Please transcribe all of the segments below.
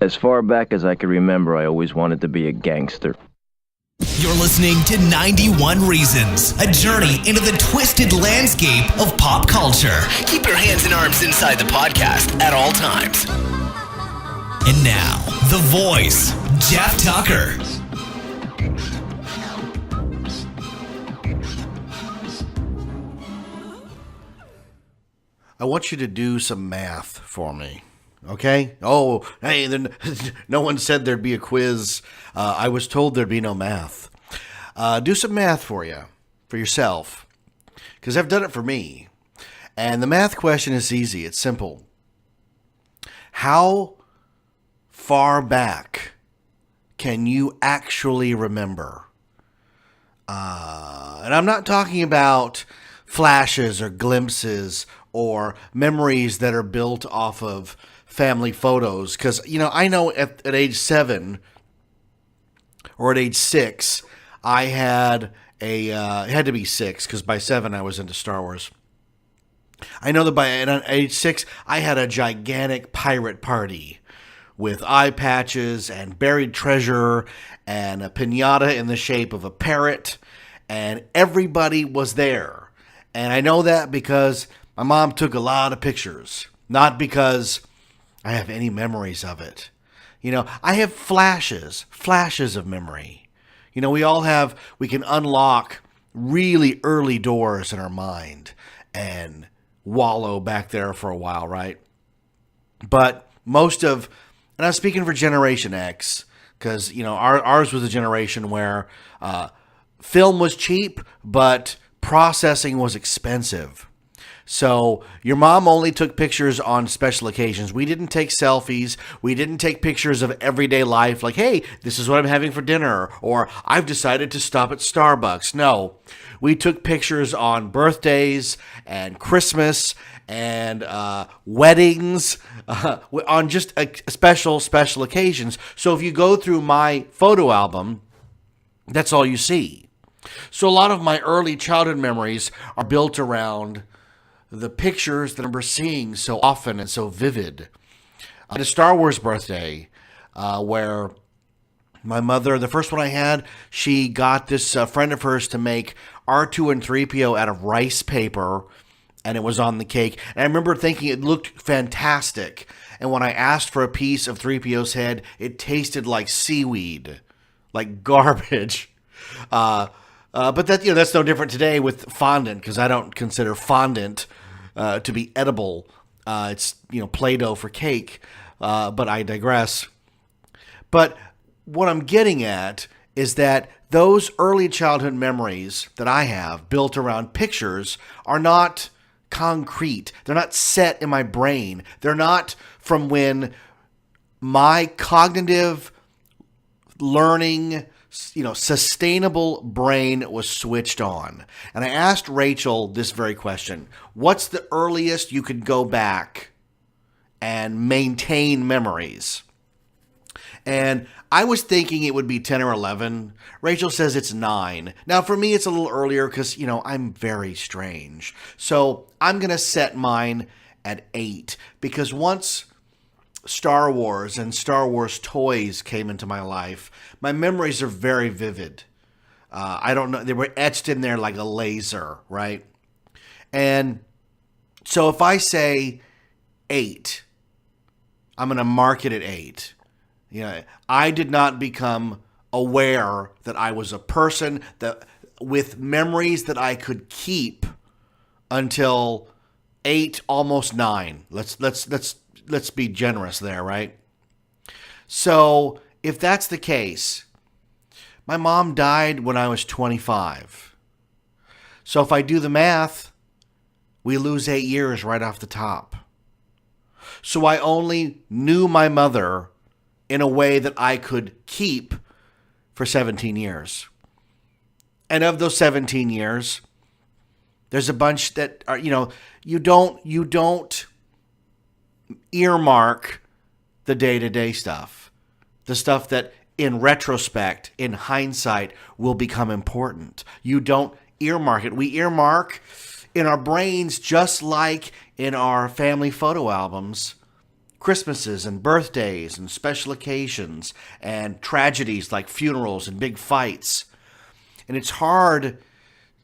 As far back as I can remember, I always wanted to be a gangster. You're listening to 91 Reasons, a journey into the twisted landscape of pop culture. Keep your hands and arms inside the podcast at all times. And now, the voice, Jeff Tucker. I want you to do some math for me, okay? Oh, hey, then no one said there'd be a quiz. I was told there'd be no math. Do some math for yourself, because I've done it for me. And the math question is easy. It's simple. How far back can you actually remember? And I'm not talking about flashes or glimpses or memories that are built off of family photos. Because, I know at age 7 or at age 6, I had it had to be 6, because by 7 I was into Star Wars. I know that at age 6, I had a gigantic pirate party with eye patches and buried treasure and a piñata in the shape of a parrot, and everybody was there. And I know that because my mom took a lot of pictures, not because I have any memories of it. I have flashes of memory. We can unlock really early doors in our mind and wallow back there for a while, right? But and I'm speaking for Generation X, because, ours was a generation where film was cheap, but processing was expensive. So your mom only took pictures on special occasions. We didn't take selfies. We didn't take pictures of everyday life like, hey, this is what I'm having for dinner, or I've decided to stop at Starbucks. No, we took pictures on birthdays and Christmas and weddings, on just special occasions. So if you go through my photo album, that's all you see. So a lot of my early childhood memories are built around the pictures that I'm seeing so often and so vivid. I had a Star Wars birthday where my mother, the first one I had, she got this friend of hers to make R2 and 3PO out of rice paper, and it was on the cake. And I remember thinking it looked fantastic. And when I asked for a piece of 3PO's head, it tasted like seaweed, like garbage. But that's no different today with fondant, because I don't consider fondant to be edible. It's Play-Doh for cake. But I digress. But what I'm getting at is that those early childhood memories that I have built around pictures are not concrete. They're not set in my brain. They're not from when my cognitive learning, sustainable brain was switched on. And I asked Rachel this very question. What's the earliest you could go back and maintain memories? And I was thinking it would be 10 or 11. Rachel says it's 9. Now, for me, it's a little earlier because, I'm very strange. So I'm going to set mine at 8, because once Star Wars and Star Wars toys came into my life, my memories are very vivid. I don't know. They were etched in there like a laser, right? And so if I say 8, I'm going to mark it at 8. I did not become aware that I was a person that with memories that I could keep until 8, almost 9. Let's be generous there, right? So if that's the case, my mom died when I was 25. So if I do the math, we lose 8 years right off the top. So I only knew my mother in a way that I could keep for 17 years. And of those 17 years, there's a bunch that are, you don't earmark the day-to-day stuff. The stuff that in retrospect, in hindsight, will become important. You don't earmark it. We earmark in our brains, just like in our family photo albums, Christmases and birthdays and special occasions and tragedies like funerals and big fights. And it's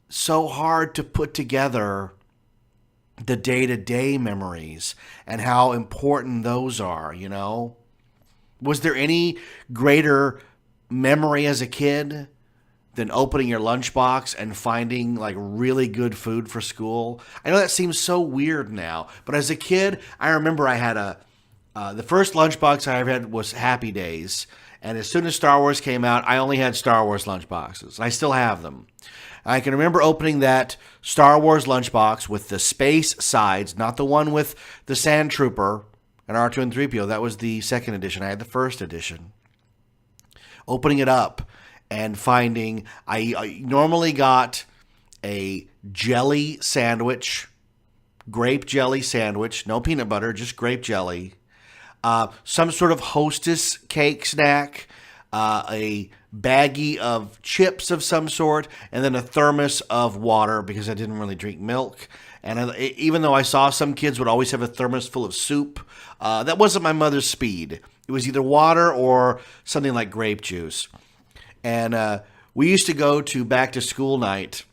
so hard to put together the day-to-day memories and how important those are, you know? Was there any greater memory as a kid than opening your lunchbox and finding like really good food for school? I know that seems so weird now, but as a kid, I remember I had the first lunchbox I ever had was Happy Days, and as soon as Star Wars came out, I only had Star Wars lunchboxes. I still have them. I can remember opening that Star Wars lunchbox with the space sides, not the one with the Sand Trooper and R2 and 3PO. That was the second edition. I had the first edition. Opening it up and finding, I normally got a jelly sandwich, grape jelly sandwich, no peanut butter, just grape jelly, some sort of Hostess cake snack, a baggie of chips of some sort, and then a thermos of water because I didn't really drink milk. And even though I saw some kids would always have a thermos full of soup, that wasn't my mother's speed. It was either water or something like grape juice. And we used to go to back to school night,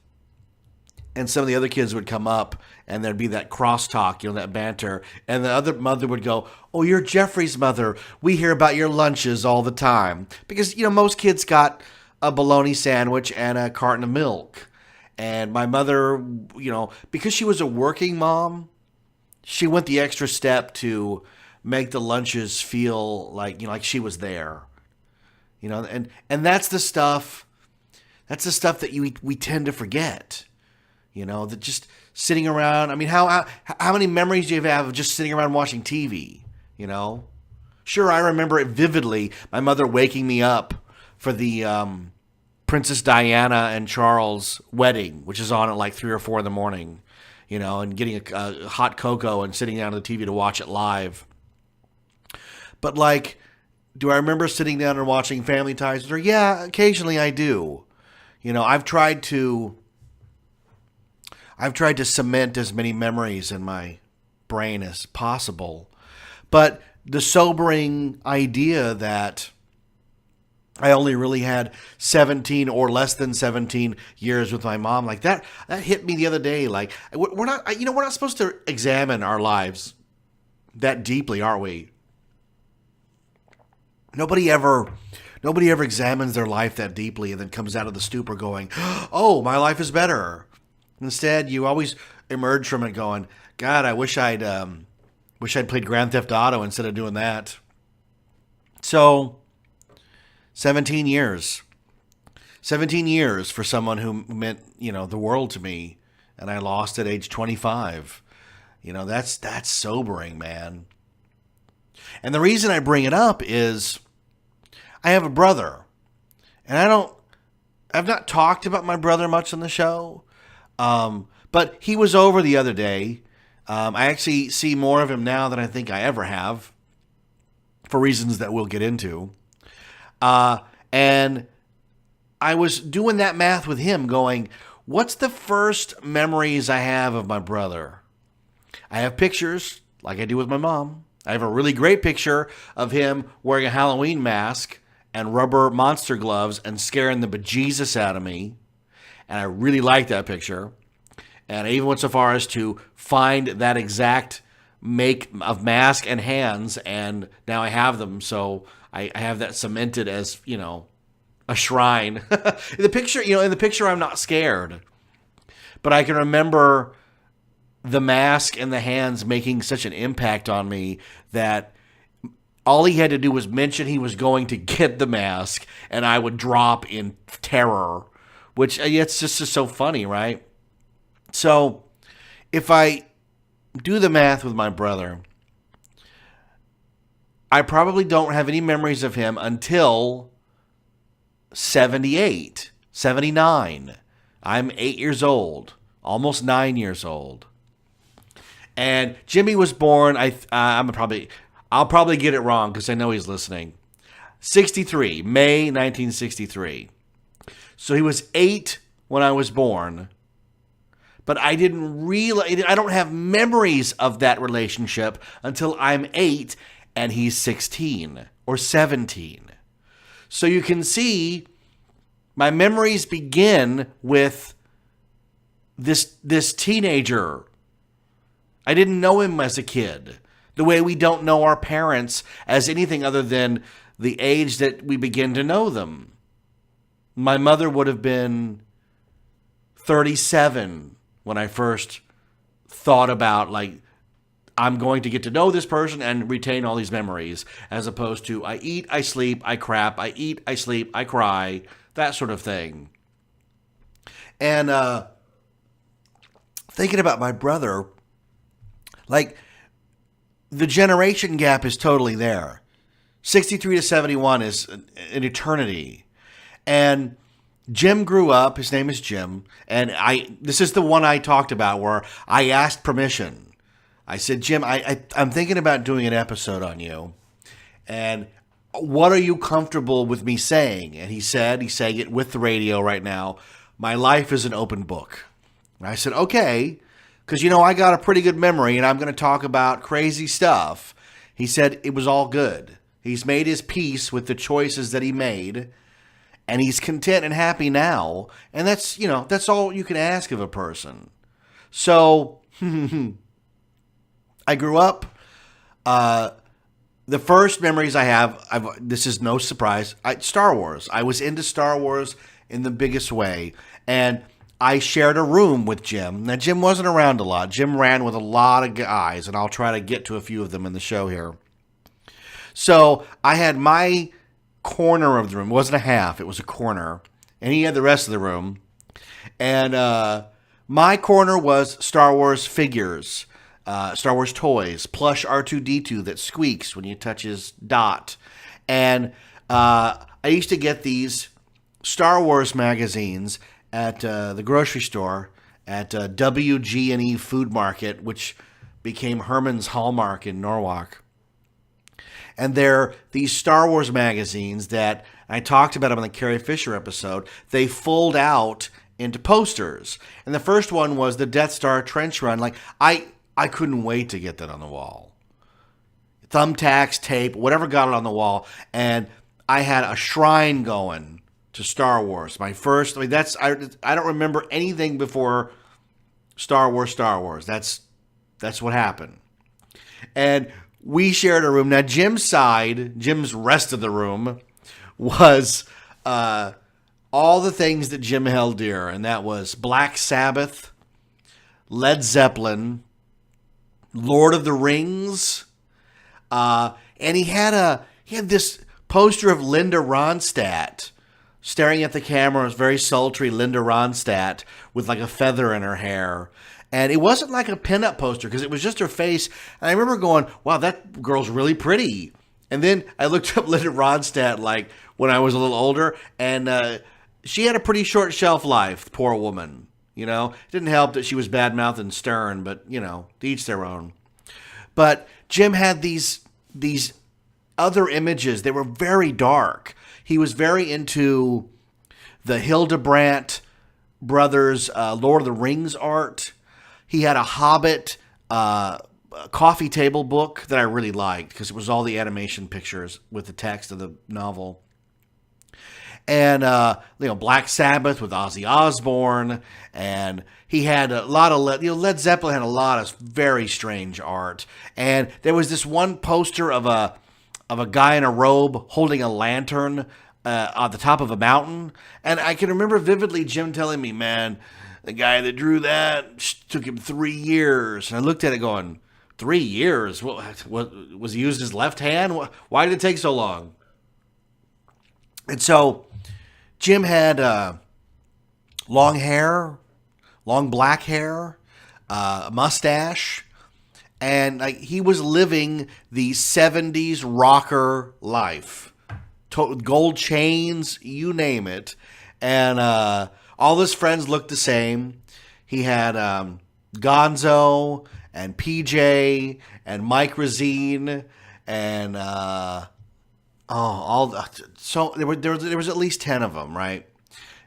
and some of the other kids would come up, and there'd be that crosstalk, you know, that banter. And the other mother would go, "Oh, you're Jeffrey's mother. We hear about your lunches all the time." Because, you know, most kids got a bologna sandwich and a carton of milk. And my mother, you know, because she was a working mom, she went the extra step to make the lunches feel like, you know, like she was there. You know, and that's the stuff that we tend to forget. You know, that just sitting around. I mean, how many memories do you have of just sitting around watching TV? You know, sure, I remember it vividly. My mother waking me up for the Princess Diana and Charles wedding, which is on at like 3 or 4 in the morning. You know, and getting a hot cocoa and sitting down to the TV to watch it live. But like, do I remember sitting down and watching Family Ties with her? Yeah, occasionally I do. You know, I've tried to cement as many memories in my brain as possible. But the sobering idea that I only really had 17 or less than 17 years with my mom, like that hit me the other day. Like, we're not supposed to examine our lives that deeply, are we? Nobody ever examines their life that deeply and then comes out of the stupor going, "Oh, my life is better." Instead, you always emerge from it going, "God, I wish I'd played Grand Theft Auto instead of doing that." So, 17 years. 17 years for someone who meant, you know, the world to me, and I lost at age 25. You know, that's sobering, man. And the reason I bring it up is I have a brother, and I've not talked about my brother much on the show. But he was over the other day. I actually see more of him now than I think I ever have, for reasons that we'll get into. And I was doing that math with him going, what's the first memories I have of my brother? I have pictures, like I do with my mom. I have a really great picture of him wearing a Halloween mask and rubber monster gloves and scaring the bejesus out of me. And I really like that picture. And I even went so far as to find that exact make of mask and hands, and now I have them. So I have that cemented as, you know, a shrine. In the picture, I'm not scared. But I can remember the mask and the hands making such an impact on me that all he had to do was mention he was going to get the mask, and I would drop in terror. Which, it's just so funny, right? So, if I do the math with my brother, I probably don't have any memories of him until 78, 79. I'm 8 years old, almost 9 years old. And Jimmy was born, I'll probably get it wrong because I know he's listening. 63, May 1963. So he was 8 when I was born, but I don't have memories of that relationship until I'm 8 and he's 16 or 17. So you can see my memories begin with this teenager. I didn't know him as a kid, the way we don't know our parents as anything other than the age that we begin to know them. My mother would have been 37 when I first thought about, like, I'm going to get to know this person and retain all these memories, as opposed to I eat, I sleep, I crap, I eat, I sleep, I cry, that sort of thing. And thinking about my brother, like, the generation gap is totally there. 63 to 71 is an eternity. And Jim grew up, his name is Jim, and this is the one I talked about where I asked permission. I said, Jim, I'm thinking about doing an episode on you, and what are you comfortable with me saying? And he's saying it with the radio right now, my life is an open book. And I said, okay, because, I got a pretty good memory, and I'm going to talk about crazy stuff. He said it was all good. He's made his peace with the choices that he made, and he's content and happy now. And that's all you can ask of a person. So I grew up. The first memories I have, this is no surprise, Star Wars. I was into Star Wars in the biggest way. And I shared a room with Jim. Now, Jim wasn't around a lot. Jim ran with a lot of guys, and I'll try to get to a few of them in the show here. So I had my corner of the room. It wasn't a half. It was a corner. And he had the rest of the room. And my corner was Star Wars figures, Star Wars toys, plush R2-D2 that squeaks when you touch his dot. And I used to get these Star Wars magazines at the grocery store at WG&E Food Market, which became Herman's Hallmark in Norwalk. And they're these Star Wars magazines that I talked about them in the Carrie Fisher episode. They fold out into posters. And the first one was the Death Star trench run. Like, I couldn't wait to get that on the wall. Thumbtacks, tape, whatever got it on the wall. And I had a shrine going to Star Wars. My first, I don't remember anything before Star Wars. That's what happened. And we shared a room. Now, Jim's rest of the room was all the things that Jim held dear, and that was Black Sabbath, Led Zeppelin, Lord of the Rings, and he had this poster of Linda Ronstadt staring at the camera. It was very sultry, Linda Ronstadt with like a feather in her hair. And it wasn't like a pinup poster because it was just her face. And I remember going, wow, that girl's really pretty. And then I looked up Linda Ronstadt like when I was a little older, and she had a pretty short shelf life, poor woman. It didn't help that she was bad-mouthed and stern, but, to each their own. But Jim had these other images. They were very dark. He was very into the Hildebrandt brothers' Lord of the Rings art. He had a Hobbit coffee table book that I really liked because it was all the animation pictures with the text of the novel. And, Black Sabbath with Ozzy Osbourne. And he had a lot of, Led Zeppelin had a lot of very strange art. And there was this one poster of a guy in a robe holding a lantern on the top of a mountain. And I can remember vividly Jim telling me, man, the guy that drew that took him 3 years. And I looked at it going, 3 years? What was he using his left hand? Why did it take so long? And so Jim had long hair, long black hair, a mustache, and he was living the 70s rocker life. Gold chains, you name it. And all his friends looked the same. He had Gonzo and PJ and Mike Razine and so there was at least 10 of them, right?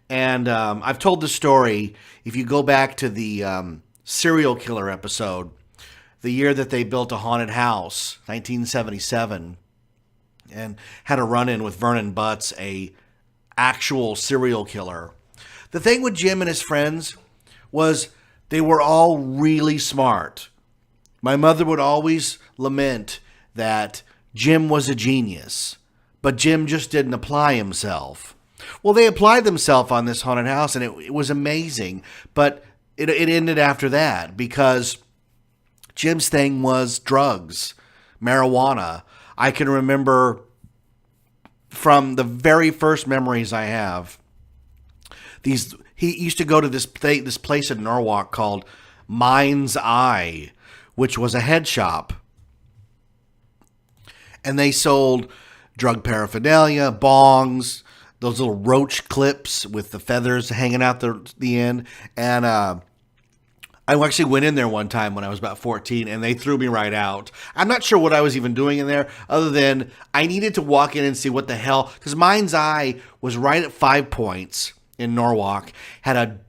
And I've told the story. If you go back to the serial killer episode, the year that they built a haunted house, 1977, and had a run-in with Vernon Butts, a actual serial killer. The thing with Jim and his friends was they were all really smart. My mother would always lament that Jim was a genius, but Jim just didn't apply himself. Well, they applied themselves on this haunted house, and it was amazing, but it ended after that because Jim's thing was drugs, marijuana. I can remember from the very first memories I have, he used to go to this place in Norwalk called Mind's Eye, which was a head shop. And they sold drug paraphernalia, bongs, those little roach clips with the feathers hanging out the end. And I actually went in there one time when I was about 14, and they threw me right out. I'm not sure what I was even doing in there, other than I needed to walk in and see what the hell, because Mind's Eye was right at 5 Points in Norwalk, had a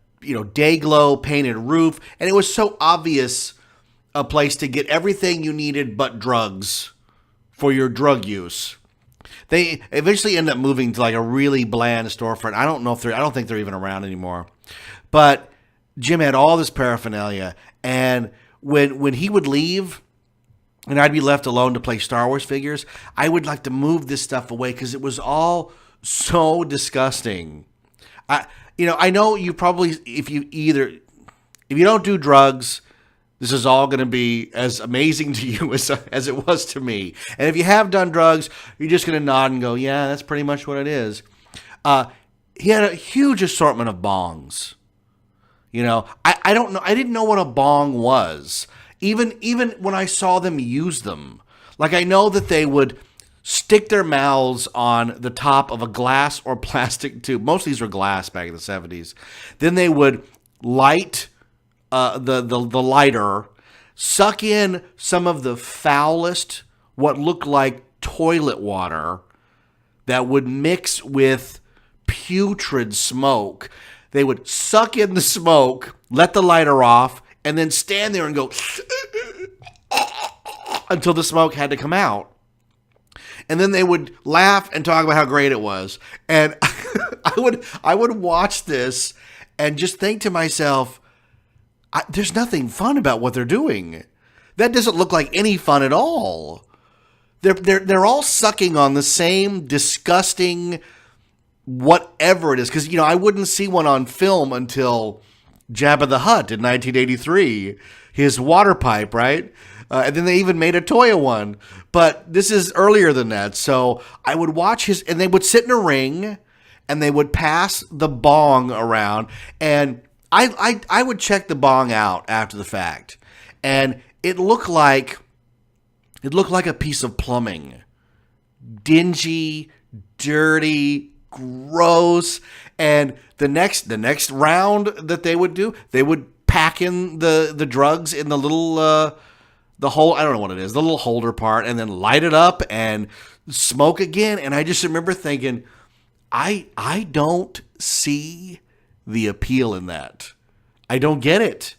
day glow painted roof, and it was so obvious a place to get everything you needed but drugs for your drug use. They eventually ended up moving to like a really bland storefront. I don't think they're even around anymore. But Jim had all this paraphernalia, and when he would leave and I'd be left alone to play Star Wars figures, I would like to move this stuff away because it was all so disgusting. I know you probably, if you don't do drugs, this is all going to be as amazing to you as it was to me. And if you have done drugs, you're just going to nod and go, yeah, that's pretty much what it is. He had a huge assortment of bongs. I don't know. I didn't know what a bong was. Even when I saw them use them. Like, I know that they would stick their mouths on the top of a glass or plastic tube. Most of these were glass back in the 70s. Then they would light the lighter, suck in some of the foulest, what looked like toilet water that would mix with putrid smoke. They would suck in the smoke, let the lighter off, and then stand there and go until the smoke had to come out. And then they would laugh and talk about how great it was. And I would watch this and just think to myself, there's nothing fun about what they're doing. That doesn't look like any fun at all. They're all sucking on the same disgusting whatever it is. Because, I wouldn't see one on film until Jabba the Hutt in 1983. His water pipe, right? And then they even made a Toya one. But this is earlier than that. So I would watch and they would sit in a ring, and they would pass the bong around. And I would check the bong out after the fact. And it looked like a piece of plumbing. Dingy, dirty, gross. And the next round that they would do, they would pack in the drugs in the little the whole, I don't know what it is, the little holder part, and then light it up and smoke again. And I just remember thinking, I don't see the appeal in that. I don't get it.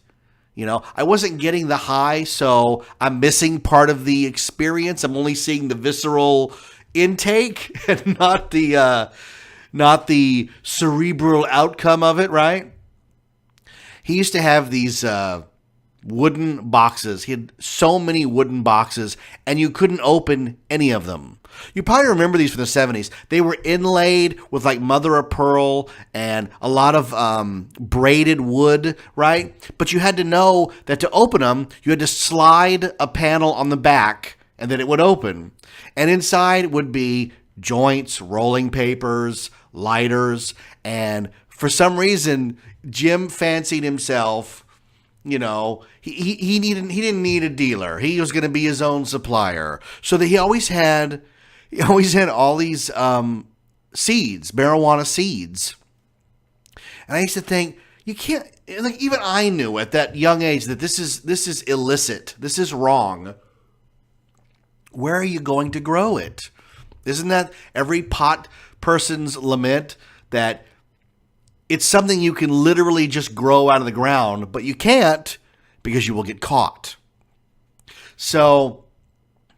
I wasn't getting the high, so I'm missing part of the experience. I'm only seeing the visceral intake and not the cerebral outcome of it, right? He used to have these wooden boxes. He had so many wooden boxes, and you couldn't open any of them. You probably remember these from the 70s. They were inlaid with like mother of pearl and a lot of braided wood, right? But you had to know that to open them, you had to slide a panel on the back, and then it would open. And inside would be joints, rolling papers, lighters, and for some reason, Jim fancied himself. He didn't need a dealer. He was going to be his own supplier. So that he always had all these seeds, marijuana seeds. And I used to think, you can't, like, even I knew at that young age that this is illicit. This is wrong. Where are you going to grow it? Isn't that every pot person's lament, that it's something you can literally just grow out of the ground, but you can't because you will get caught. So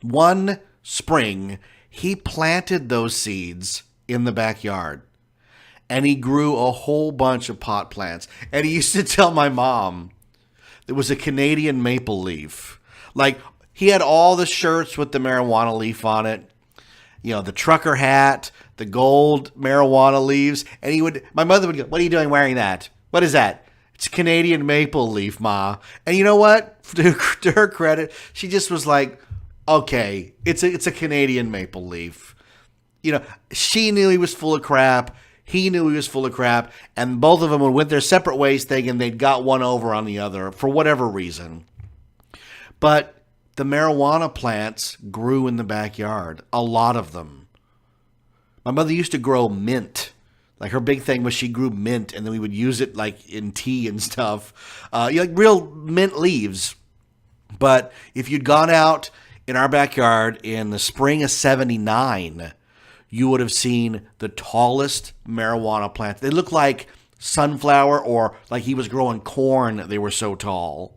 one spring, he planted those seeds in the backyard, and he grew a whole bunch of pot plants. And he used to tell my mom there was a Canadian maple leaf. Like, he had all the shirts with the marijuana leaf on it, you know, the trucker hat, the gold marijuana leaves. And my mother would go, "What are you doing wearing that? What is that?" "It's a Canadian maple leaf, Ma." And you know what? To her credit, she just was like, "Okay, it's a Canadian maple leaf." You know, she knew he was full of crap. He knew he was full of crap. And both of them went their separate ways thinking they'd got one over on the other for whatever reason. But the marijuana plants grew in the backyard, a lot of them. My mother used to grow mint. Like, her big thing was she grew mint, and then we would use it like in tea and stuff. Like real mint leaves. But if you'd gone out in our backyard in the spring of '79, you would have seen the tallest marijuana plants. They looked like sunflower, or like he was growing corn. They were so tall.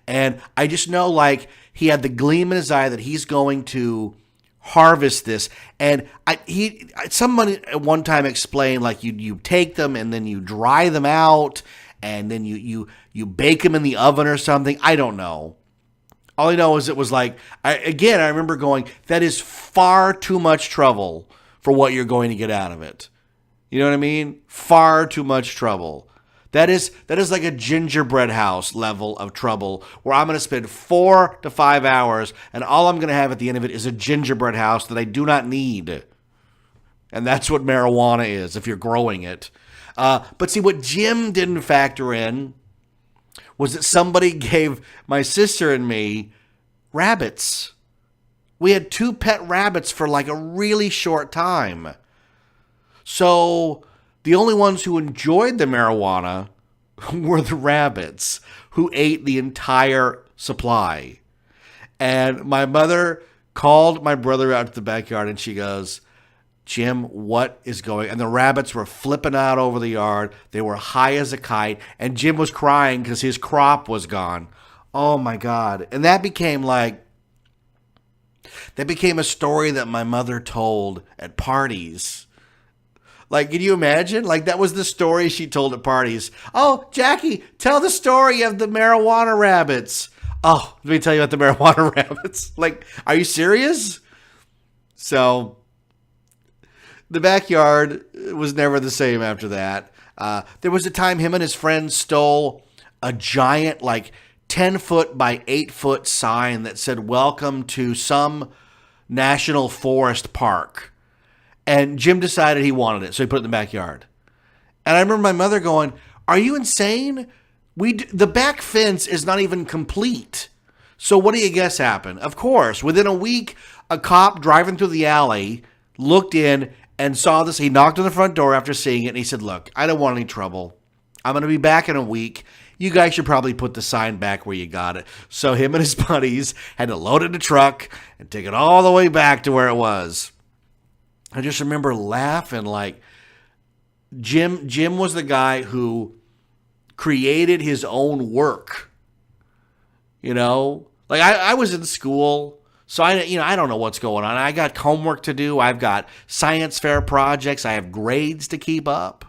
And I just know, like, he had the gleam in his eye that he's going to harvest this. And somebody at one time explained, like, you take them and then you dry them out and then you bake them in the oven or something. I don't know. All I know is it was like, I remember going, that is far too much trouble for what you're going to get out of it. You know what I mean? Far too much trouble. That is like a gingerbread house level of trouble, where I'm going to spend 4 to 5 hours, and all I'm going to have at the end of it is a gingerbread house that I do not need. And that's what marijuana is, if you're growing it. But see, what Jim didn't factor in was that somebody gave my sister and me rabbits. We had 2 pet rabbits for like a really short time. So the only ones who enjoyed the marijuana were the rabbits, who ate the entire supply. And my mother called my brother out to the backyard, and she goes, "Jim, what is going?" And the rabbits were flipping out over the yard. They were high as a kite, and Jim was crying because his crop was gone. Oh my God. And that became a story that my mother told at parties. Like, can you imagine? Like, that was the story she told at parties. "Oh, Jackie, tell the story of the marijuana rabbits." "Oh, let me tell you about the marijuana rabbits." Like, are you serious? So the backyard was never the same after that. There was a time him and his friends stole a giant, like, 10-foot by 8-foot sign that said, "Welcome to some national forest park." And Jim decided he wanted it, so he put it in the backyard. And I remember my mother going, "Are you insane? The back fence is not even complete." So what do you guess happened? Of course, within a week, a cop driving through the alley looked in and saw this. He knocked on the front door after seeing it, and he said, "Look, I don't want any trouble. I'm going to be back in a week. You guys should probably put the sign back where you got it." So him and his buddies had to load it in the truck and take it all the way back to where it was. I just remember laughing, like, Jim was the guy who created his own work. You know? Like, I was in school, so I don't know what's going on. I got homework to do. I've got science fair projects. I have grades to keep up.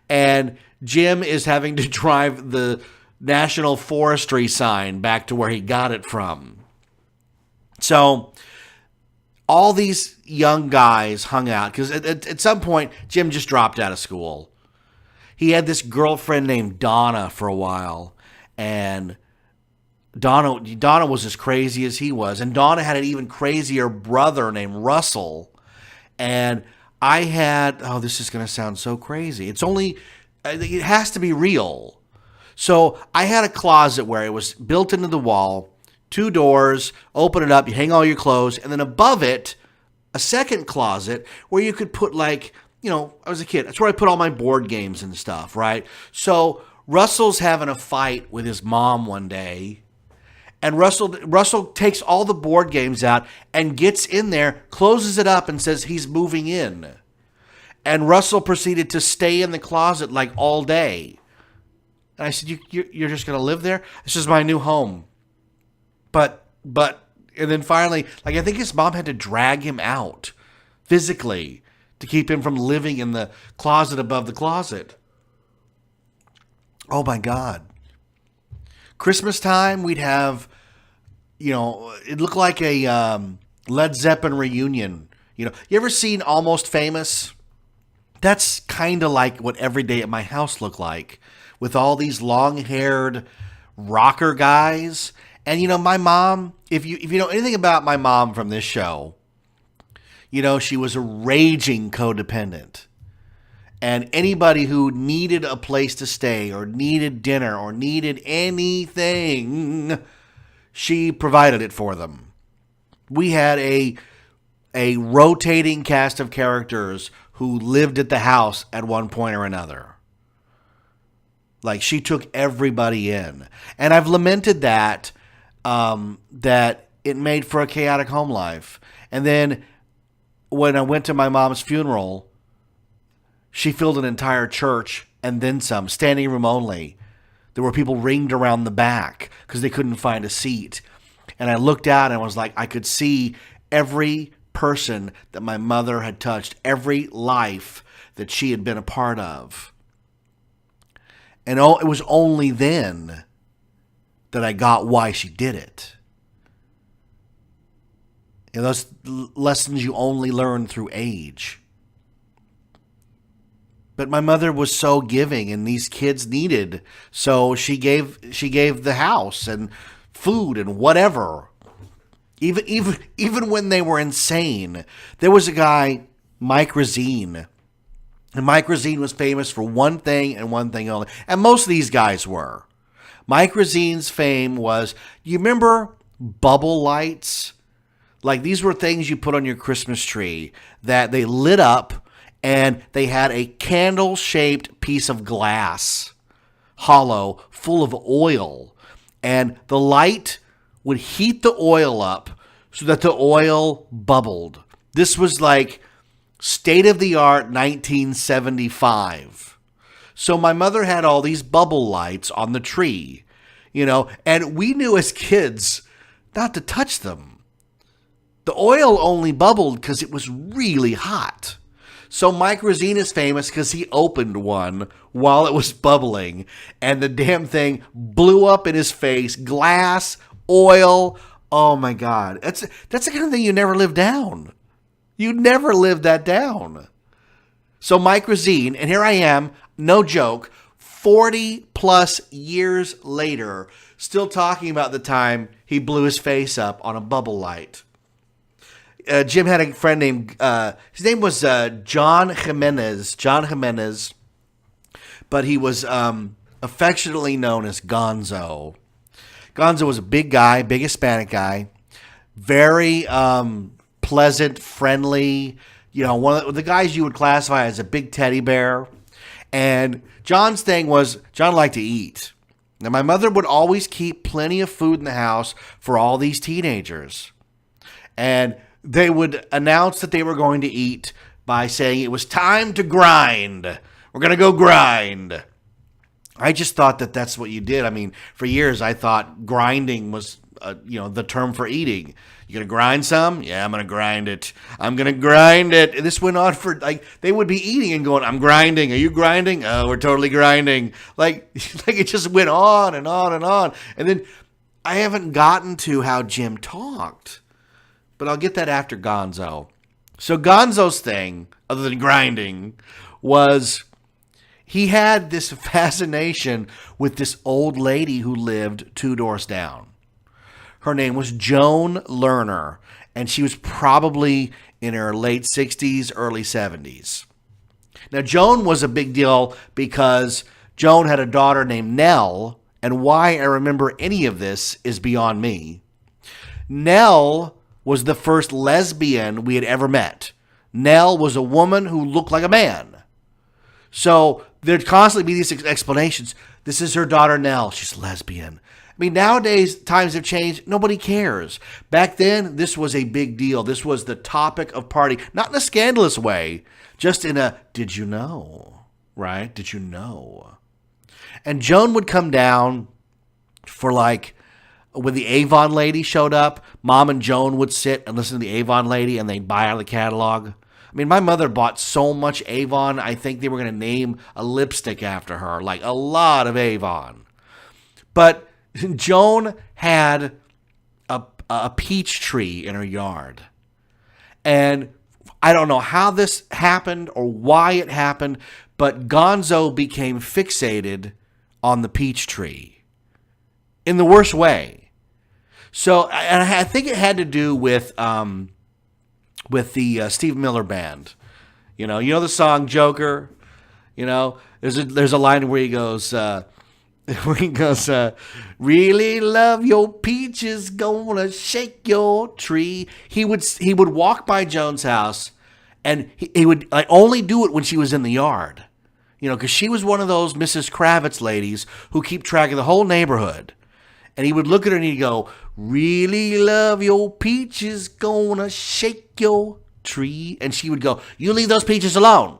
And Jim is having to drive the National Forestry sign back to where he got it from. So all these young guys hung out because at some point, Jim just dropped out of school. He had this girlfriend named Donna for a while, and Donna was as crazy as he was. And Donna had an even crazier brother named Russell. And I had, this is going to sound so crazy. It has to be real. So I had a closet where it was built into the wall, 2 doors, open it up, you hang all your clothes, and then above it, a second closet where you could put, like, I was a kid. That's where I put all my board games and stuff, right? So Russell's having a fight with his mom one day, and Russell takes all the board games out and gets in there, closes it up, and says he's moving in. And Russell proceeded to stay in the closet like all day. And I said, you're just going to live there? This is my new home. But, and then finally, like, I think his mom had to drag him out physically to keep him from living in the closet above the closet. Oh my God. Christmas time, we'd have, it looked like a Led Zeppelin reunion. You ever seen Almost Famous? That's kind of like what every day at my house looked like, with all these long-haired rocker guys. And, my mom, if you know anything about my mom from this show, she was a raging codependent. And anybody who needed a place to stay or needed dinner or needed anything, she provided it for them. We had a rotating cast of characters who lived at the house at one point or another. Like, she took everybody in. And I've lamented that it made for a chaotic home life. And then when I went to my mom's funeral, she filled an entire church and then some, standing room only. There were people ringed around the back because they couldn't find a seat. And I looked out and was like, I could see every person that my mother had touched, every life that she had been a part of. And it was only then that I got why she did it. Those lessons you only learn through age. But my mother was so giving, and these kids needed, so she gave the house and food and whatever. Even when they were insane. There was a guy, Mike Razine. And Mike Razine was famous for one thing and one thing only. And most of these guys were. Mike Razine's fame was, you remember bubble lights? Like, these were things you put on your Christmas tree that they lit up, and they had a candle-shaped piece of glass, hollow, full of oil. And the light would heat the oil up so that the oil bubbled. This was like state-of-the-art 1975. So my mother had all these bubble lights on the tree, and we knew as kids not to touch them. The oil only bubbled because it was really hot. So Mike Razine is famous because he opened one while it was bubbling, and the damn thing blew up in his face. Glass, oil. Oh my God. That's the kind of thing you never live down. You never live that down. So Mike Razine, and here I am, no joke, 40 plus years later, still talking about the time he blew his face up on a bubble light. Jim had a friend named, his name was John Jimenez, but he was affectionately known as Gonzo. Gonzo was a big guy, big Hispanic guy, very pleasant, friendly, one of the guys you would classify as a big teddy bear. And John's thing was, John liked to eat. Now, my mother would always keep plenty of food in the house for all these teenagers. And they would announce that they were going to eat by saying it was time to grind. We're going to go grind. I just thought that that's what you did. I mean, for years I thought grinding was, the term for eating. You going to grind some? Yeah, I'm going to grind it. I'm going to grind it. And this went on for, they would be eating and going, I'm grinding. Are you grinding? Oh, we're totally grinding. Like it just went on and on and on. And then I haven't gotten to how Jim talked. But I'll get that after Gonzo. So Gonzo's thing, other than grinding, was he had this fascination with this old lady who lived 2 doors down. Her name was Joan Lerner, and she was probably in her late 60s, early 70s. Now, Joan was a big deal because Joan had a daughter named Nell, and why I remember any of this is beyond me. Nell was the first lesbian we had ever met. Nell was a woman who looked like a man. So there'd constantly be these explanations. This is her daughter Nell. She's lesbian. mean, nowadays, times have changed. Nobody cares. Back then, this was a big deal. This was the topic of party. Not in a scandalous way, just in a, did you know? Right? Did you know? And Joan would come down for like, when the Avon lady showed up, Mom and Joan would sit and listen to the Avon lady and they'd buy out of the catalog. I mean, my mother bought so much Avon, I think they were going to name a lipstick after her, like a lot of Avon. But Joan had a peach tree in her yard. And I don't know how this happened or why it happened, but Gonzo became fixated on the peach tree in the worst way. So, and I think it had to do with the Steve Miller Band. You know the song Joker. You know, there's a line where he goes, really love your peaches, gonna shake your tree. He would walk by Joan's house, and he would only do it when she was in the yard. You know, because she was one of those Mrs. Kravitz ladies who keep track of the whole neighborhood. And he would look at her and he'd go, really love your peaches, gonna shake your tree. And she would go, you leave those peaches alone.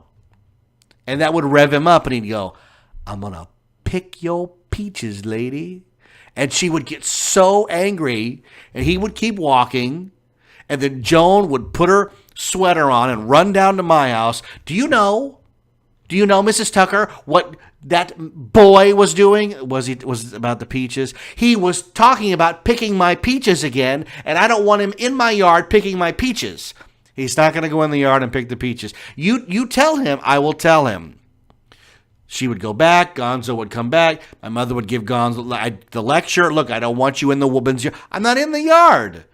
And that would rev him up and he'd go, I'm gonna pick your peaches, lady. And she would get so angry and he would keep walking. And then Joan would put her sweater on and run down to my house. Do you know, Mrs. Tucker, what that boy was doing? Was it about the peaches? He was talking about picking my peaches again, and I don't want him in my yard picking my peaches. He's not going to go in the yard and pick the peaches. You tell him, I will tell him. She would go back. Gonzo would come back. My mother would give Gonzo the lecture. Look, I don't want you in the woman's yard. I'm not in the yard.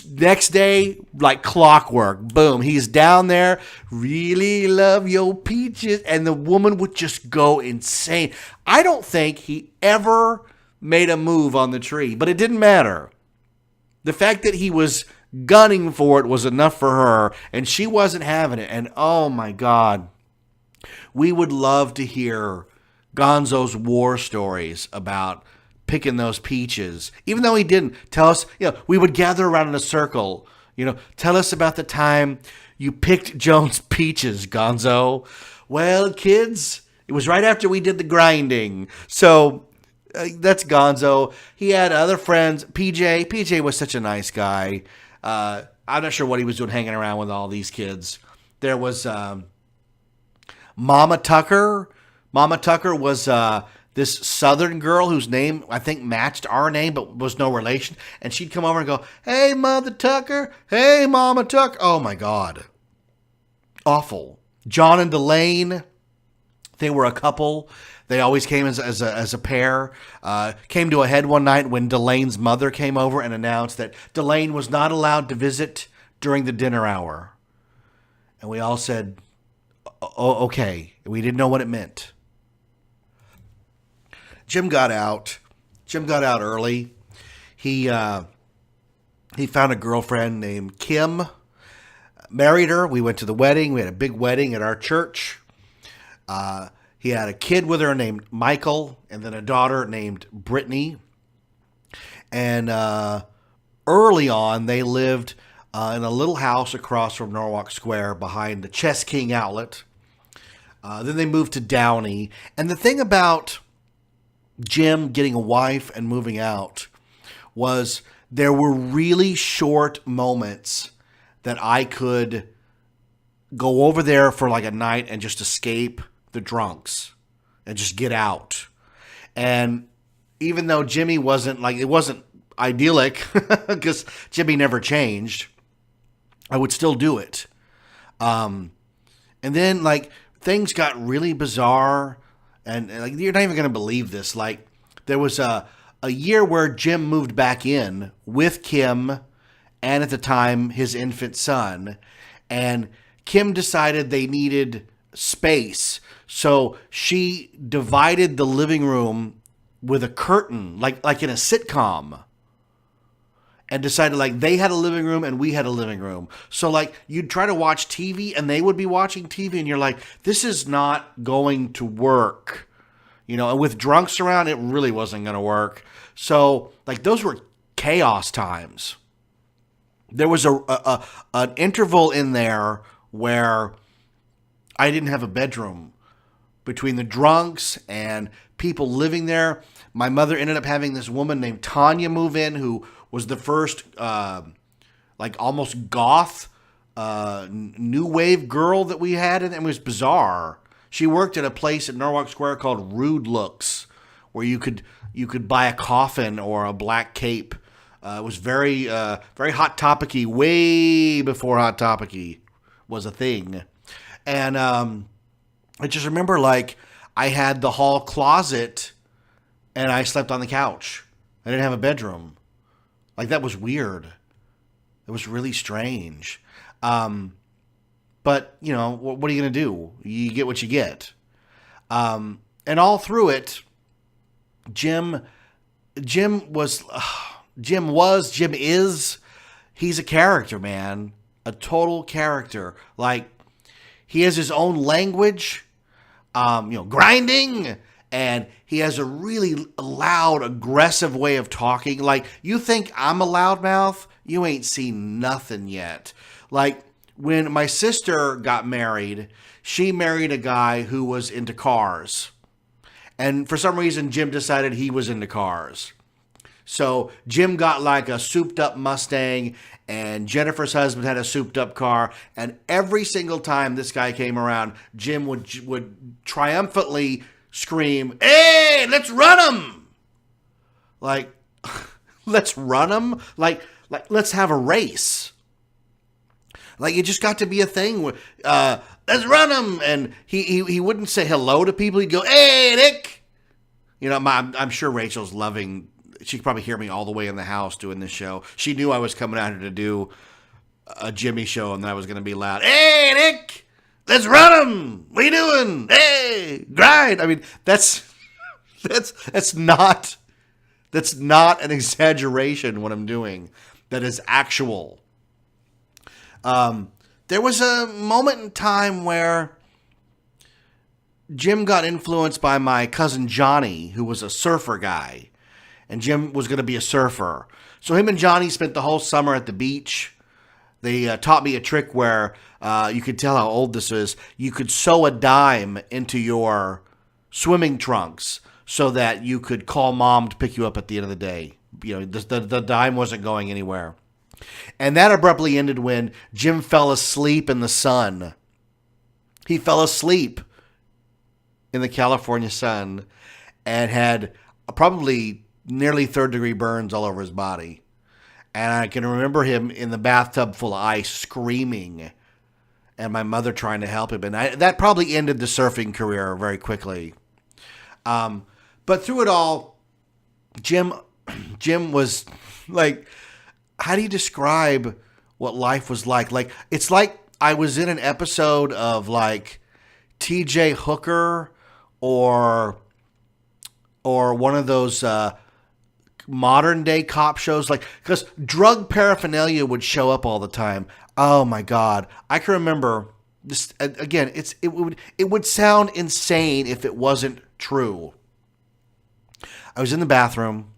Next day, like clockwork, boom, he's down there, really love your peaches, and the woman would just go insane. I don't think he ever made a move on the tree, but it didn't matter. The fact that he was gunning for it was enough for her, and she wasn't having it, and oh my God, we would love to hear Gonzo's war stories about picking those peaches, even though he didn't tell us. We would gather around in a circle. Tell us about the time you picked Joan's peaches, Gonzo. Well, kids, it was right after we did the grinding. So that's Gonzo. He had other friends. PJ was such a nice guy. I'm not sure what he was doing hanging around with all these kids. There was Mama Tucker. Mama Tucker was this Southern girl whose name, I think, matched our name, but was no relation. And she'd come over and go, hey, Mother Tucker. Hey, Mama Tucker. Oh, my God. Awful. John and Delane, they were a couple. They always came as a pair. Came to a head one night when Delane's mother came over and announced that Delane was not allowed to visit during the dinner hour. And we all said, oh, okay. We didn't know what it meant. Jim got out early. He found a girlfriend named Kim, married her. We went to the wedding. We had a big wedding at our church. He had a kid with her named Michael, and then a daughter named Brittany. And early on, they lived in a little house across from Norwalk Square behind the Chess King outlet. Then they moved to Downey. And the thing about Jim getting a wife and moving out was there were really short moments that I could go over there for like a night and just escape the drunks and just get out. And even though Jimmy wasn't like, it wasn't idyllic because Jimmy never changed, I would still do it. And then like things got really bizarre. And like you're not even going to believe this. Like there was a year where Jim moved back in with Kim and at the time his infant son. And Kim decided they needed space. So she divided the living room with a curtain, like in a sitcom. And decided like they had a living room and we had a living room. So like you'd try to watch TV and they would be watching TV and you're like, this is not going to work. And with drunks around, it really wasn't going to work. So, like, those were chaos times. There was an interval in there where I didn't have a bedroom. Between the drunks and people living there, my mother ended up having this woman named Tanya move in, who was the first, like, almost goth, new wave girl that we had, and it was bizarre. She worked at a place at Norwalk Square called Rude Looks, where you could buy a coffin or a black cape. It was very Hot Topic-y, way before Hot Topic-y was a thing. And I just remember, like, I had the hall closet and I slept on the couch. I didn't have a bedroom. Like, that was weird. It was really strange. But, what are you going to do? You get what you get. And all through it, Jim is, he's a character, man. A total character. Like, he has his own language, grinding, and he has a really loud, aggressive way of talking. Like, you think I'm a loudmouth? You ain't seen nothing yet. Like, when my sister got married, she married a guy who was into cars. And for some reason, Jim decided he was into cars. So Jim got like a souped up Mustang, and Jennifer's husband had a souped up car. And every single time this guy came around, Jim would triumphantly scream, "Hey, let's run him!" Like, let's run him? Like, let's have a race. Like, it just got to be a thing where, let's run him. And he wouldn't say hello to people. He'd go, "Hey, Nick." I'm sure Rachel's loving. She could probably hear me all the way in the house doing this show. She knew I was coming out here to do a Jimmy show and that I was going to be loud. "Hey, Nick, let's run him. What are you doing? Hey, grind." I mean, that's not an exaggeration what I'm doing. That is actual. There was a moment in time where Jim got influenced by my cousin Johnny, who was a surfer guy. And Jim was going to be a surfer. So him and Johnny spent the whole summer at the beach. They taught me a trick where you could tell how old this is. You could sew a dime into your swimming trunks so that you could call mom to pick you up at the end of the day. The dime wasn't going anywhere. And that abruptly ended when Jim fell asleep in the sun. He fell asleep in the California sun and had probably nearly third-degree burns all over his body. And I can remember him in the bathtub full of ice screaming, and my mother trying to help him. And that probably ended the surfing career very quickly. But through it all, Jim was like, how do you describe what life was like? Like, it's like I was in an episode of like TJ Hooker or one of those modern day cop shows, like, because drug paraphernalia would show up all the time. Oh my God. I can remember this again. It would sound insane if it wasn't true. I was in the bathroom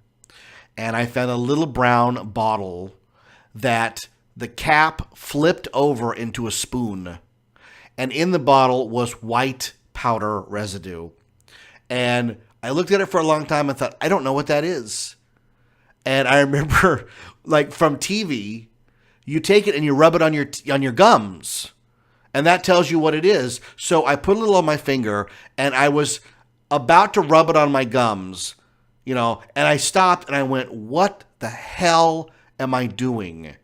and I found a little brown bottle that the cap flipped over into a spoon. And in the bottle was white powder residue. And I looked at it for a long time and thought, I don't know what that is. And I remember, like, from TV, you take it and you rub it on your gums. And that tells you what it is. So I put a little on my finger and I was about to rub it on my gums, and I stopped and I went, what the hell am I doing?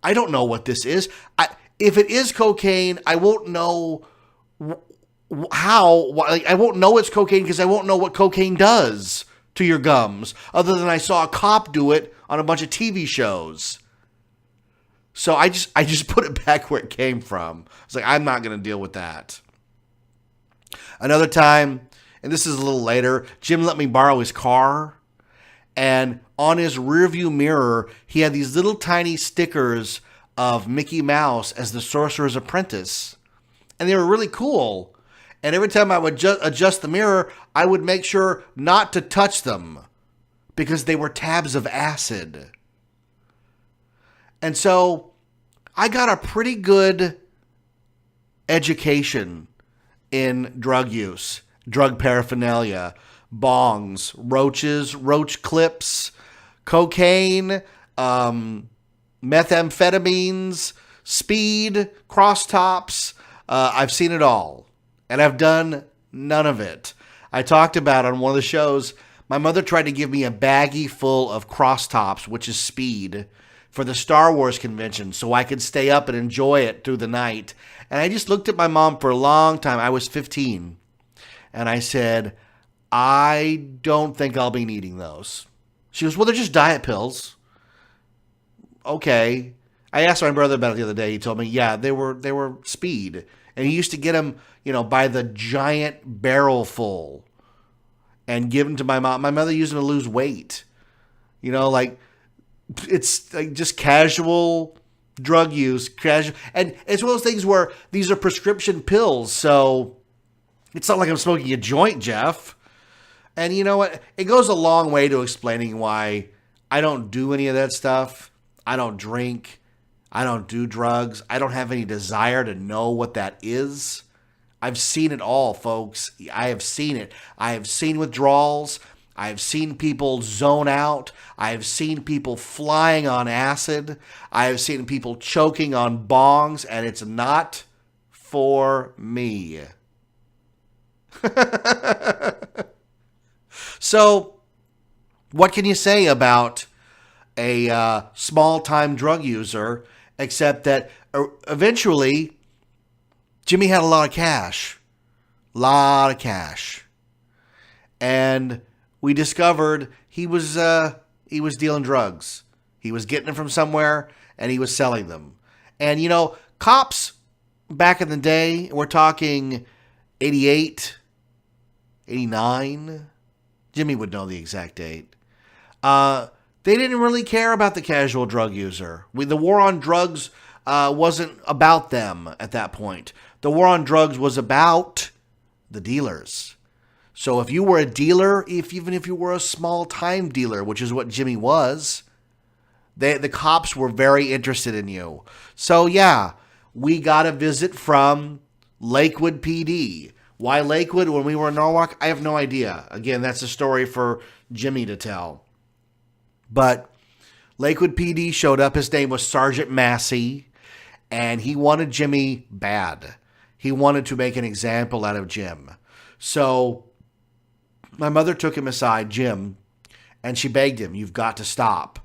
I don't know what this is. If it is cocaine, I won't know how. I won't know it's cocaine because I won't know what cocaine does to your gums, other than I saw a cop do it on a bunch of TV shows. So I just put it back where it came from. I was like, I'm not going to deal with that. Another time, and this is a little later, Jim let me borrow his car, and on his rearview mirror, he had these little tiny stickers of Mickey Mouse as the Sorcerer's Apprentice. And they were really cool. And every time I would adjust the mirror, I would make sure not to touch them because they were tabs of acid. And so I got a pretty good education in drug use, drug paraphernalia, bongs, roaches, roach clips, cocaine, methamphetamines, speed, crosstops. I've seen it all, and I've done none of it. I talked about on one of the shows, my mother tried to give me a baggie full of crosstops, which is speed, for the Star Wars convention so I could stay up and enjoy it through the night. And I just looked at my mom for a long time. I was 15. And I said, I don't think I'll be needing those. She goes, well, they're just diet pills. Okay. I asked my brother about it the other day. He told me, yeah, they were speed. And he used to get them, by the giant barrel full and give them to my mom. My mother used them to lose weight. It's like just casual drug use, and it's one of those things where these are prescription pills, so it's not like I'm smoking a joint, Jeff. And you know what? It goes a long way to explaining why I don't do any of that stuff. I don't drink. I don't do drugs. I don't have any desire to know what that is. I've seen it all, folks. I have seen it. I have seen withdrawals. I've seen people zone out. I've seen people flying on acid. I have seen people choking on bongs, and it's not for me. So, what can you say about a small-time drug user, except that eventually Jimmy had a lot of cash. And we discovered he was dealing drugs. He was getting them from somewhere, and he was selling them. And, cops back in the day, we're talking 88, 89. Jimmy would know the exact date. They didn't really care about the casual drug user. The war on drugs wasn't about them at that point. The war on drugs was about the dealers. So if you were a dealer, even if you were a small-time dealer, which is what Jimmy was, the cops were very interested in you. So yeah, we got a visit from Lakewood PD. Why Lakewood when we were in Norwalk? I have no idea. Again, that's a story for Jimmy to tell. But Lakewood PD showed up. His name was Sergeant Massey, and he wanted Jimmy bad. He wanted to make an example out of Jim. So my mother took him aside, Jim, and she begged him, you've got to stop.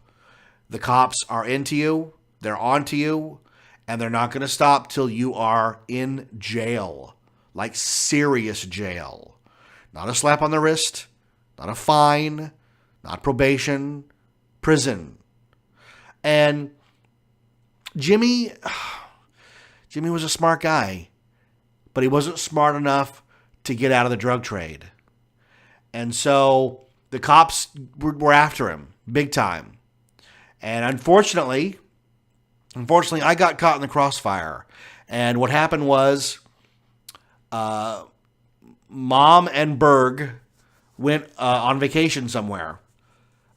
The cops are into you, they're onto you, and they're not going to stop till you are in jail. Like serious jail. Not a slap on the wrist, not a fine, not probation, prison. And Jimmy was a smart guy, but he wasn't smart enough to get out of the drug trade. And so the cops were after him big time. And unfortunately, I got caught in the crossfire. And what happened was Mom and Berg went on vacation somewhere.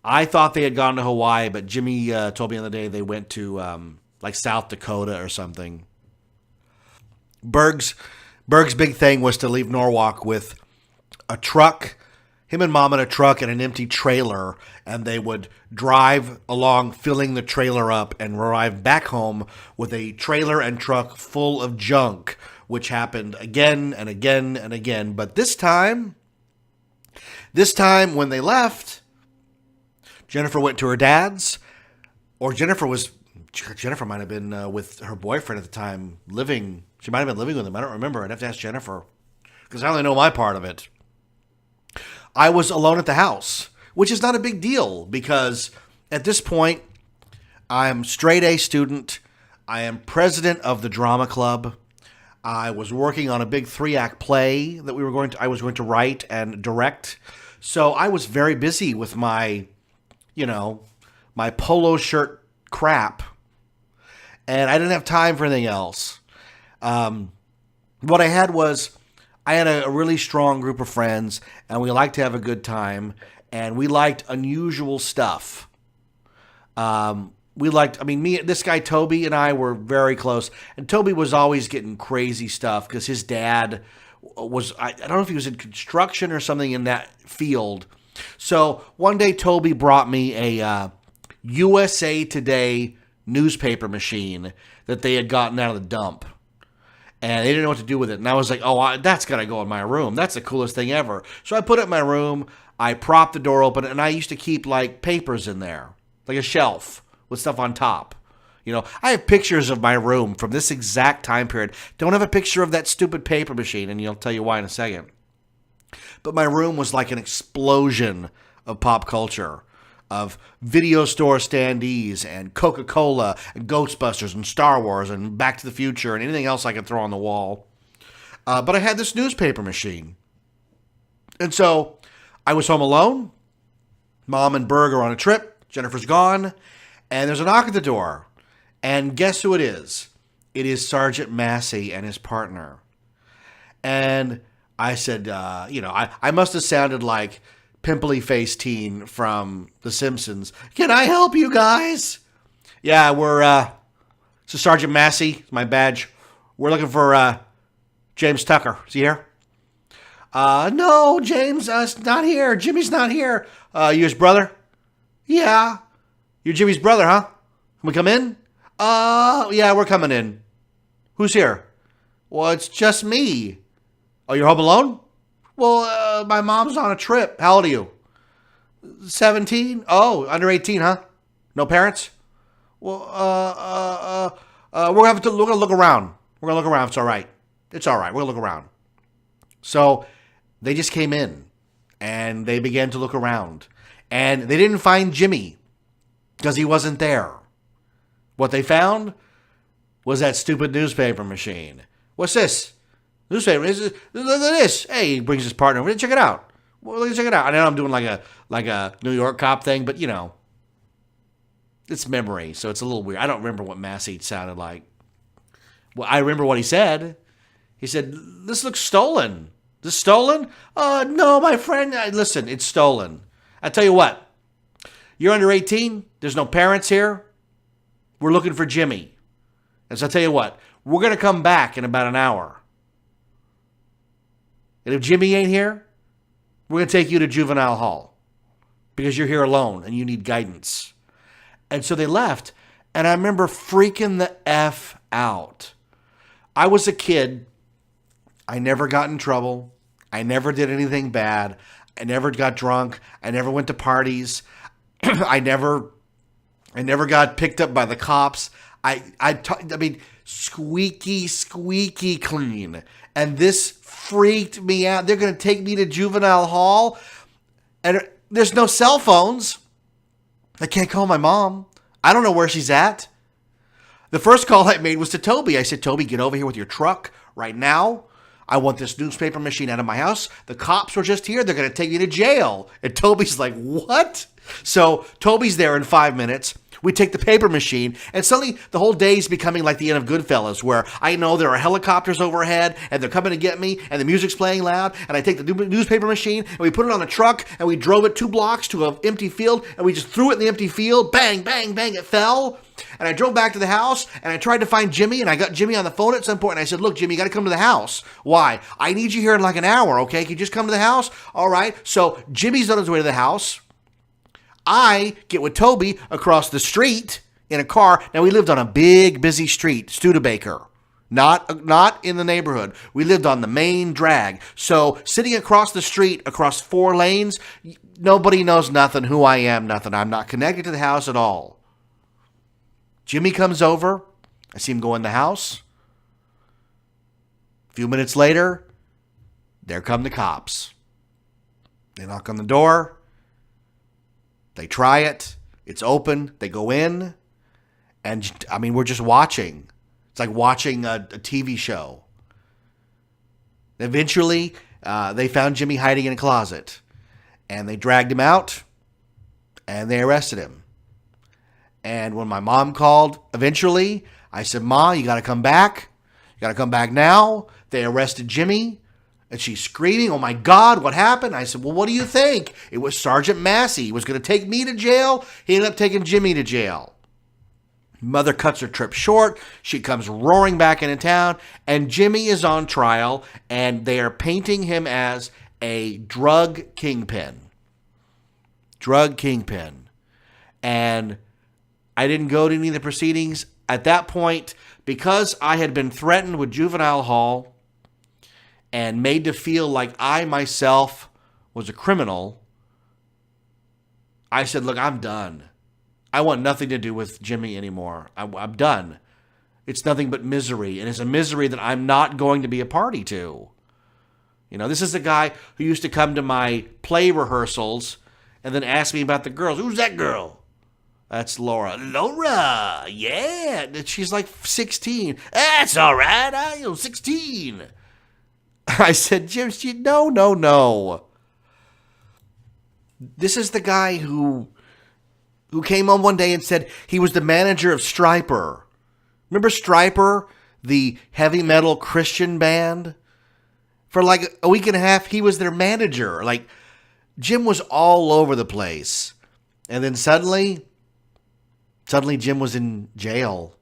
I thought they had gone to Hawaii, but Jimmy told me the other day they went to like South Dakota or something. Berg's big thing was to leave Norwalk with a truck, him and Mom in a truck and an empty trailer, and they would drive along filling the trailer up and arrive back home with a trailer and truck full of junk, which happened again and again and again. But this time when they left, Jennifer went to her dad's, or Jennifer might have been with her boyfriend at the time, she might have been living with him. I don't remember. I'd have to ask Jennifer, because I only know my part of it. I was alone at the house, which is not a big deal, because at this point, I'm straight A student. I am president of the drama club. I was working on a big 3-act play that I was going to write and direct. So I was very busy with my polo shirt crap, and I didn't have time for anything else. What I had was I had a really strong group of friends, and we liked to have a good time, and we liked unusual stuff. This guy Toby and I were very close, and Toby was always getting crazy stuff because his dad was, I don't know if he was in construction or something in that field. So one day Toby brought me a USA Today newspaper machine that they had gotten out of the dump. And they didn't know what to do with it. And I was like, that's got to go in my room. That's the coolest thing ever. So I put it in my room. I propped the door open, and I used to keep like papers in there, like a shelf with stuff on top. You know, I have pictures of my room from this exact time period. Don't have a picture of that stupid paper machine, and I'll tell you why in a second. But my room was like an explosion of pop culture, of video store standees and Coca-Cola and Ghostbusters and Star Wars and Back to the Future and anything else I could throw on the wall. But I had this newspaper machine. And so I was home alone. Mom and Berg are on a trip. Jennifer's gone. And there's a knock at the door. And guess who it is? It is Sergeant Massey and his partner. And I said, I must have sounded like pimply-faced teen from The Simpsons. Can I help you guys? Yeah, so Sergeant Massey, my badge. We're looking for James Tucker. Is he here? No, James, not here. Jimmy's not here. You his brother? Yeah. You're Jimmy's brother, huh? Can we come in? Yeah, we're coming in. Who's here? Well, it's just me. Oh, you're home alone? Well, my mom's on a trip. How old are you? 17? Oh, under 18, huh? No parents? Well, we're going to look around. We're going to look around. It's all right. It's all right. We're going to look around. So they just came in, and they began to look around. And they didn't find Jimmy because he wasn't there. What they found was that stupid newspaper machine. What's this? Newspaper. Look at this. Hey, he brings his partner over. Check it out. Well, check it out. I know I'm doing like a New York cop thing, but it's memory, so it's a little weird. I don't remember what Massey sounded like. Well, I remember what he said. He said, "This looks stolen." This stolen? No, my friend. Listen, it's stolen. I tell you what. You're under 18. There's no parents here. We're looking for Jimmy. And so I tell you what. We're going to come back in about an hour. And if Jimmy ain't here, we're going to take you to juvenile hall because you're here alone and you need guidance. And so they left. And I remember freaking the F out. I was a kid. I never got in trouble. I never did anything bad. I never got drunk. I never went to parties. I never got picked up by the cops. Squeaky clean. And this freaked me out. They're going to take me to juvenile hall. And there's no cell phones. I can't call my mom. I don't know where she's at. The first call I made was to Toby. I said, Toby, get over here with your truck right now. I want this newspaper machine out of my house. The cops were just here. They're going to take me to jail. And Toby's like, what? So Toby's there in 5 minutes. We take the paper machine, and suddenly the whole day's becoming like the end of Goodfellas, where I know there are helicopters overhead, and they're coming to get me, and the music's playing loud, and I take the newspaper machine, and we put it on a truck, and we drove it 2 blocks to an empty field, and we just threw it in the empty field. Bang, bang, bang, it fell. And I drove back to the house, and I tried to find Jimmy, and I got Jimmy on the phone at some point, and I said, look, Jimmy, you got to come to the house. Why? I need you here in like an hour, okay? Can you just come to the house? All right. So Jimmy's on his way to the house. I get with Toby across the street in a car. Now, we lived on a big, busy street, Studebaker. Not in the neighborhood. We lived on the main drag. So sitting across the street, across 4 lanes, nobody knows nothing, who I am, nothing. I'm not connected to the house at all. Jimmy comes over. I see him go in the house. A few minutes later, there come the cops. They knock on the door. They try it. It's open. They go in. And, we're just watching. It's like watching a TV show. Eventually, they found Jimmy hiding in a closet. And they dragged him out. And they arrested him. And when my mom called, eventually, I said, Ma, you got to come back. You got to come back now. They arrested Jimmy. And she's screaming, "Oh my God, what happened?" I said, "Well, what do you think?" It was Sergeant Massey. He was going to take me to jail. He ended up taking Jimmy to jail. Mother cuts her trip short. She comes roaring back into town, and Jimmy is on trial, and they are painting him as a drug kingpin. Drug kingpin. And I didn't go to any of the proceedings. At that point, because I had been threatened with juvenile hall and made to feel like I myself was a criminal, I said, look, I'm done. I want nothing to do with Jimmy anymore. I'm done. It's nothing but misery, and it's a misery that I'm not going to be a party to. You know, this is the guy who used to come to my play rehearsals and then ask me about the girls. Who's that girl? That's Laura. Laura, yeah. She's like 16. That's all right. I'm 16. I said, Jim, no. This is the guy who came on one day and said he was the manager of Stryper. Remember Stryper, the heavy metal Christian band? For like a week and a half, he was their manager. Like, Jim was all over the place. And then suddenly Jim was in jail.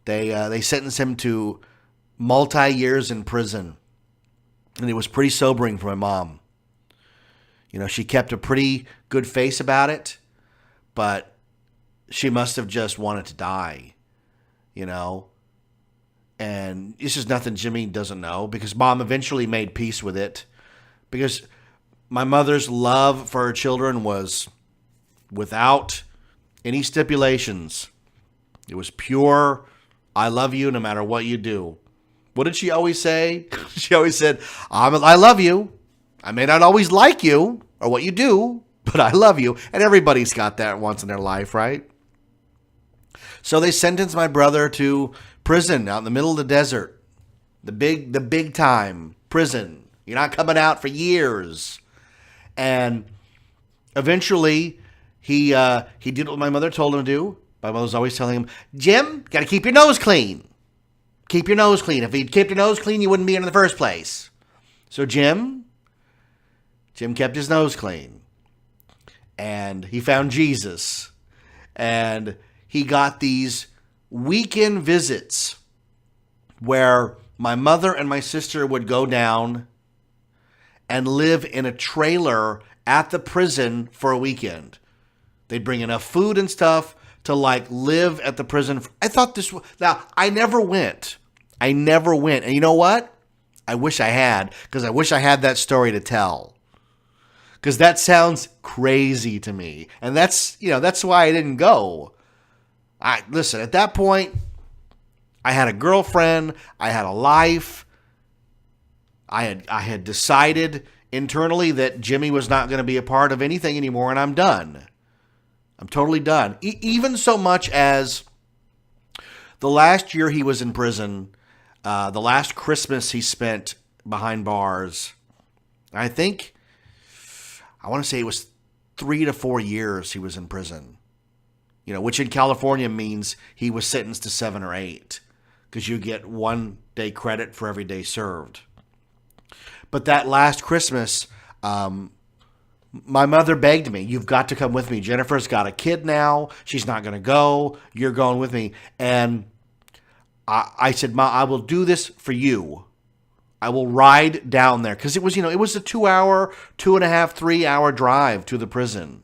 They sentenced him to multi-years in prison. And it was pretty sobering for my mom. You know, she kept a pretty good face about it, but she must have just wanted to die, you know. And this is nothing Jimmy doesn't know, because Mom eventually made peace with it, because my mother's love for her children was without any stipulations. It was pure, I love you no matter what you do. What did she always say? She always said, I love you. I may not always like you or what you do, but I love you. And everybody's got that once in their life, right? So they sentenced my brother to prison out in the middle of the desert. The big time prison. You're not coming out for years. And eventually he did what my mother told him to do. My mother was always telling him, Jim, got to keep your nose clean. Keep your nose clean. If you'd kept your nose clean, you wouldn't be in the first place. So Jim kept his nose clean. And he found Jesus. And he got these weekend visits where my mother and my sister would go down and live in a trailer at the prison for a weekend. They'd bring enough food and stuff to like live at the prison. I thought this was, now I never went. And you know what? I wish I had, because I wish I had that story to tell. Because that sounds crazy to me. And that's why I didn't go. Listen, at that point, I had a girlfriend, I had a life. I had decided internally that Jimmy was not going to be a part of anything anymore, and I'm done. I'm totally done. Even so much as the last year he was in prison, the last Christmas he spent behind bars, I want to say it was 3 to 4 years he was in prison. You know, which in California means he was sentenced to 7 or 8, because you get 1 day credit for every day served. But that last Christmas, my mother begged me, you've got to come with me. Jennifer's got a kid now. She's not going to go. You're going with me. And I said, Ma, I will do this for you. I will ride down there. Because it was a 2-hour, 2.5, 3-hour drive to the prison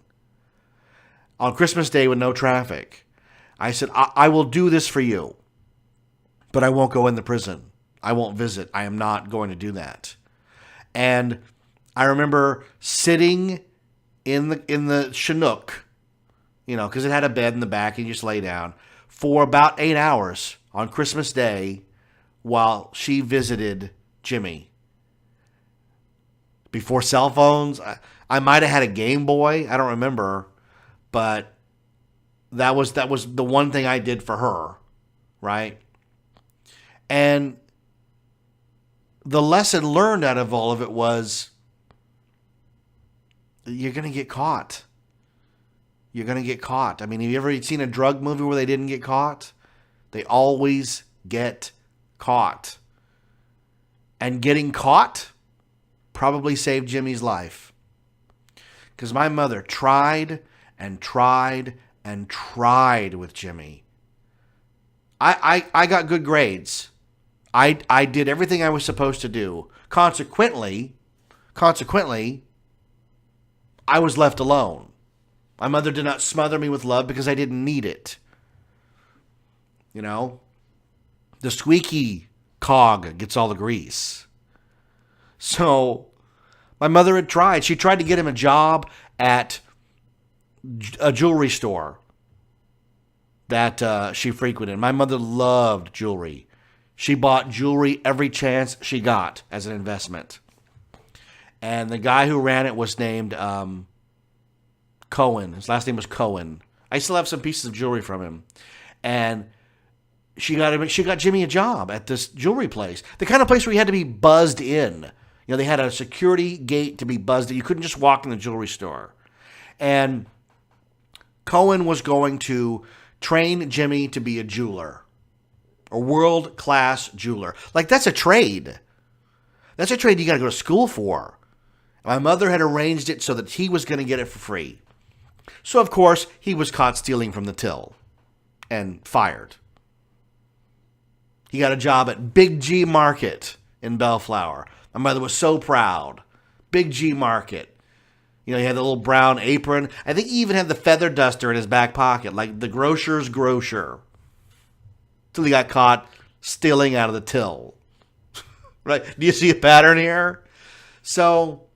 on Christmas Day with no traffic. I said, I will do this for you, but I won't go in the prison. I won't visit. I am not going to do that. And I remember sitting in the Chinook, because it had a bed in the back and you just lay down, for about 8 hours on Christmas Day while she visited Jimmy. Before cell phones, I might have had a Game Boy. I don't remember, but that was the one thing I did for her, right? And the lesson learned out of all of it was, you're going to get caught. You're going to get caught. I mean, have you ever seen a drug movie where they didn't get caught? They always get caught. And getting caught probably saved Jimmy's life. Because my mother tried and tried and tried with Jimmy. I got good grades. I did everything I was supposed to do. Consequently, I was left alone. My mother did not smother me with love because I didn't need it. You know, the squeaky cog gets all the grease. So my mother had tried. She tried to get him a job at a jewelry store that she frequented. My mother loved jewelry. She bought jewelry every chance she got as an investment. And the guy who ran it was named Cohen. His last name was Cohen. I still have some pieces of jewelry from him. And she got Jimmy a job at this jewelry place. The kind of place where you had to be buzzed in. You know, they had a security gate to be buzzed in. You couldn't just walk in the jewelry store. And Cohen was going to train Jimmy to be a jeweler. A world-class jeweler. Like, that's a trade. That's a trade you got to go to school for. My mother had arranged it so that he was going to get it for free. So, of course, he was caught stealing from the till and fired. He got a job at Big G Market in Bellflower. My mother was so proud. Big G Market. You know, he had the little brown apron. I think he even had the feather duster in his back pocket, like the grocer's grocer. Till he got caught stealing out of the till. Right? Do you see a pattern here? So,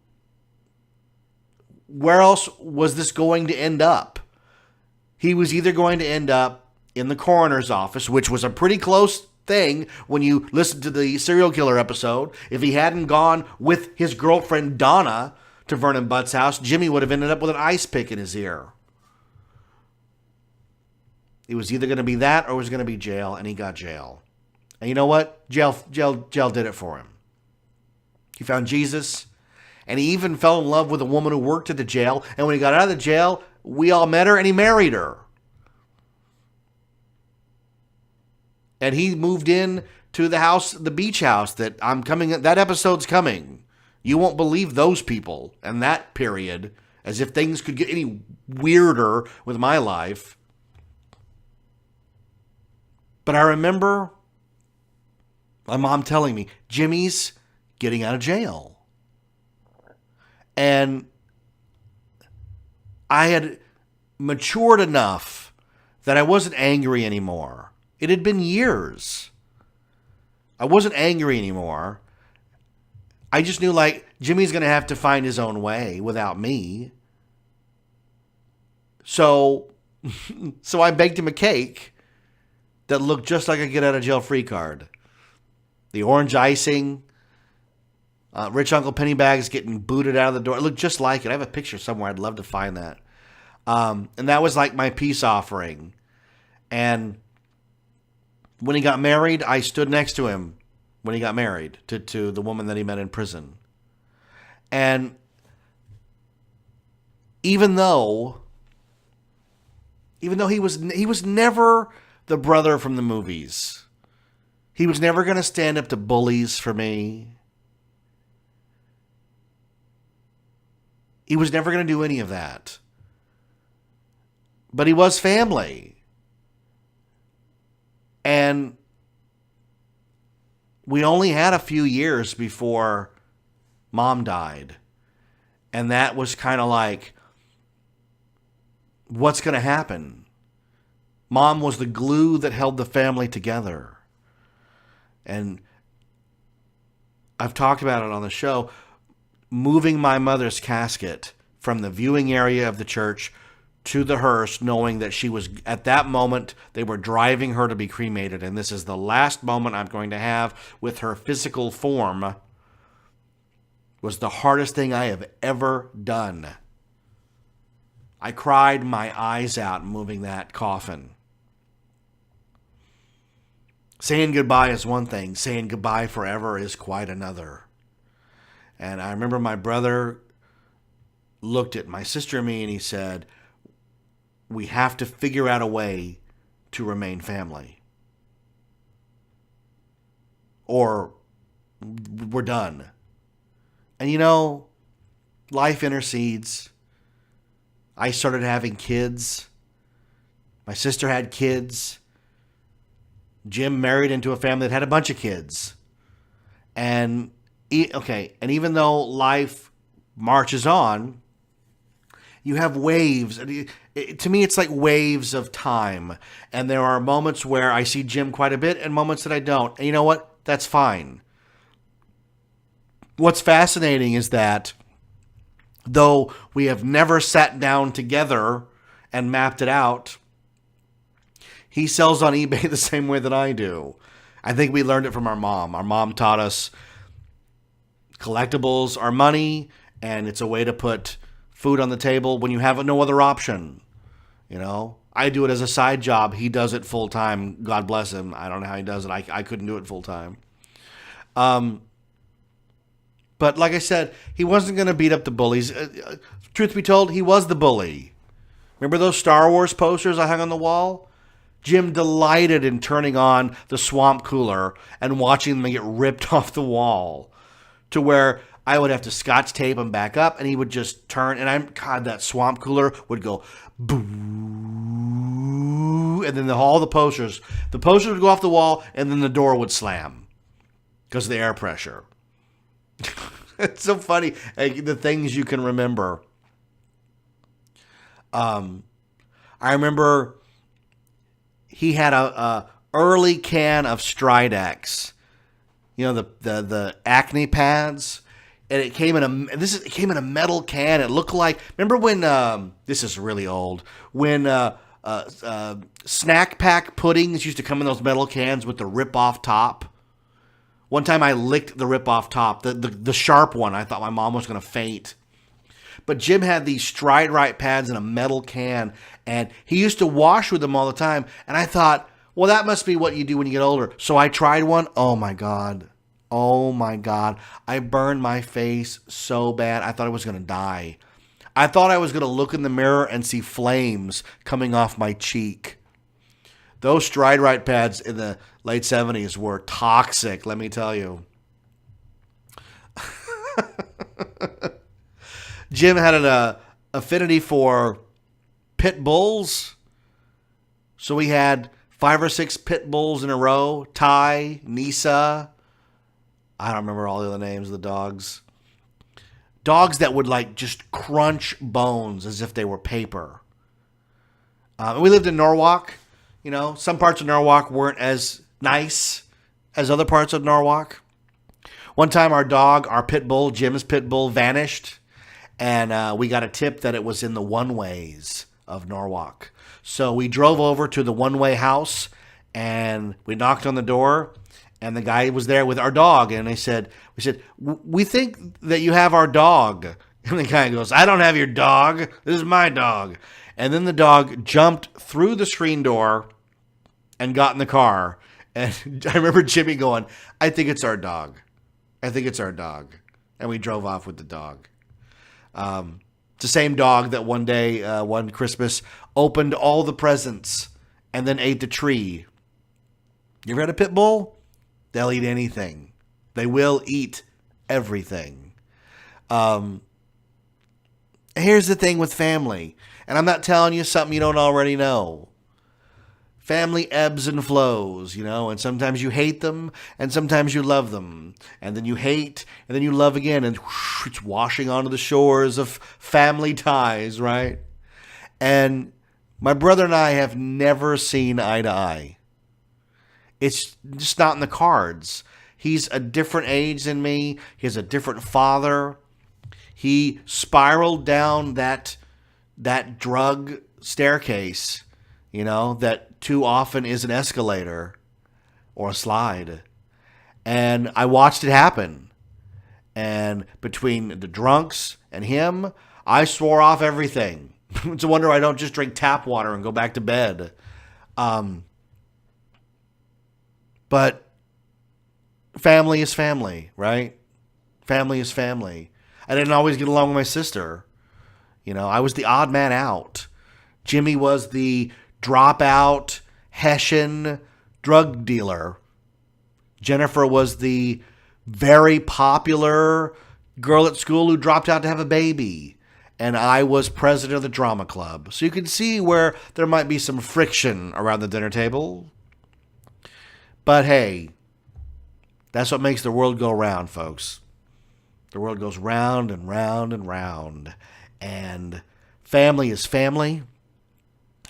where else was this going to end up? He was either going to end up in the coroner's office, which was a pretty close thing when you listen to the serial killer episode. If he hadn't gone with his girlfriend Donna to Vernon Butt's house, Jimmy would have ended up with an ice pick in his ear. It was either going to be that or it was going to be jail, and he got jail. And you know what? Jail did it for him. He found Jesus, and he even fell in love with a woman who worked at the jail. And when he got out of the jail, we all met her, and he married her. And he moved in to the house, the beach house that I'm coming. That episode's coming. You won't believe those people and that period, as if things could get any weirder with my life. But I remember my mom telling me, Jimmy's getting out of jail. And I had matured enough that I wasn't angry anymore. It had been years. I wasn't angry anymore. I just knew, like, Jimmy's going to have to find his own way without me. So I baked him a cake that looked just like a get out of jail free card. The orange icing, rich Uncle Pennybags getting booted out of the door. It looked just like it. I have a picture somewhere. I'd love to find that. And that was like my peace offering. And when he got married, I stood next to him when he got married to the woman that he met in prison. And even though he was never the brother from the movies. He was never going to stand up to bullies for me. He was never going to do any of that. But he was family. And we only had a few years before Mom died. And that was kind of like, what's going to happen? Mom was the glue that held the family together. And I've talked about it on the show. Moving my mother's casket from the viewing area of the church to the hearse, knowing that she was, at that moment, they were driving her to be cremated. And this is the last moment I'm going to have with her physical form, was the hardest thing I have ever done. I cried my eyes out moving that coffin. Saying goodbye is one thing. Saying goodbye forever is quite another. And I remember my brother looked at my sister and me and he said, we have to figure out a way to remain family. Or we're done. And life intercedes. I started having kids. My sister had kids. Jim married into a family that had a bunch of kids. And even though life marches on, you have waves. To me, it's like waves of time. And there are moments where I see Jim quite a bit and moments that I don't. And you know what? That's fine. What's fascinating is that though we have never sat down together and mapped it out, he sells on eBay the same way that I do. I think we learned it from our mom. Our mom taught us collectibles are money, and it's a way to put food on the table when you have no other option. I do it as a side job. He does it full time. God bless him. I don't know how he does it. I couldn't do it full time. But like I said, he wasn't going to beat up the bullies. Truth be told, he was the bully. Remember those Star Wars posters I hung on the wall? Jim delighted in turning on the swamp cooler and watching them get ripped off the wall, to where I would have to scotch tape them back up, and he would just turn, and that swamp cooler would go boo, and then all the posters would go off the wall, and then the door would slam because of the air pressure. It's so funny, the things you can remember. I remember he had a early can of Stridex, the acne pads, and it came in a metal can. It looked like, remember when this is really old, when snack pack puddings used to come in those metal cans with the rip off top. One time I licked the rip off top, the sharp one. I thought my mom was going to faint. But Jim had these Stride Right pads in a metal can, and he used to wash with them all the time. And I thought, well, that must be what you do when you get older. So I tried one. Oh, my God. I burned my face so bad, I thought I was going to die. I thought I was going to look in the mirror and see flames coming off my cheek. Those Stride Right pads in the late 70s were toxic, let me tell you. Jim had an affinity for pit bulls. So we had 5 or 6 pit bulls in a row. Ty, Nisa. I don't remember all the other names of the dogs. Dogs that would just crunch bones as if they were paper. We lived in Norwalk. Some parts of Norwalk weren't as nice as other parts of Norwalk. One time our pit bull, Jim's pit bull, vanished. And we got a tip that it was in the one-ways of Norwalk. So we drove over to the one-way house, and we knocked on the door, and the guy was there with our dog. And we said, we think that you have our dog. And the guy goes, I don't have your dog. This is my dog. And then the dog jumped through the screen door and got in the car. And I remember Jimmy going, I think it's our dog. And we drove off with the dog. It's the same dog that one day, one Christmas, opened all the presents and then ate the tree. You ever had a pit bull? They'll eat anything. They will eat everything. Here's the thing with family, and I'm not telling you something you don't already know. Family ebbs and flows, and sometimes you hate them, and sometimes you love them. And then you hate, and then you love again, and whoosh, it's washing onto the shores of family ties, right? And my brother and I have never seen eye to eye. It's just not in the cards. He's a different age than me. He has a different father. He spiraled down that drug staircase, that too often is an escalator or a slide. And I watched it happen. And between the drunks and him, I swore off everything. It's a wonder I don't just drink tap water and go back to bed. But family is family, right? Family is family. I didn't always get along with my sister. I was the odd man out. Jimmy was the dropout Hessian drug dealer. Jennifer was the very popular girl at school who dropped out to have a baby. And I was president of the drama club. So you can see where there might be some friction around the dinner table. But hey, that's what makes the world go round, folks. The world goes round and round and round. And family is family.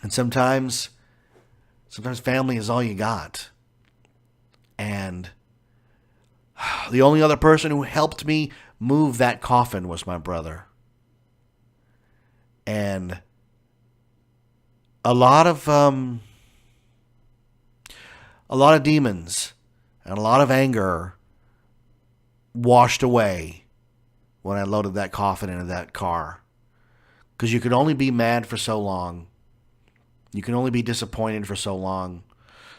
And sometimes family is all you got. And the only other person who helped me move that coffin was my brother. And a lot of demons and a lot of anger washed away when I loaded that coffin into that car. Because you can only be mad for so long. You can only be disappointed for so long.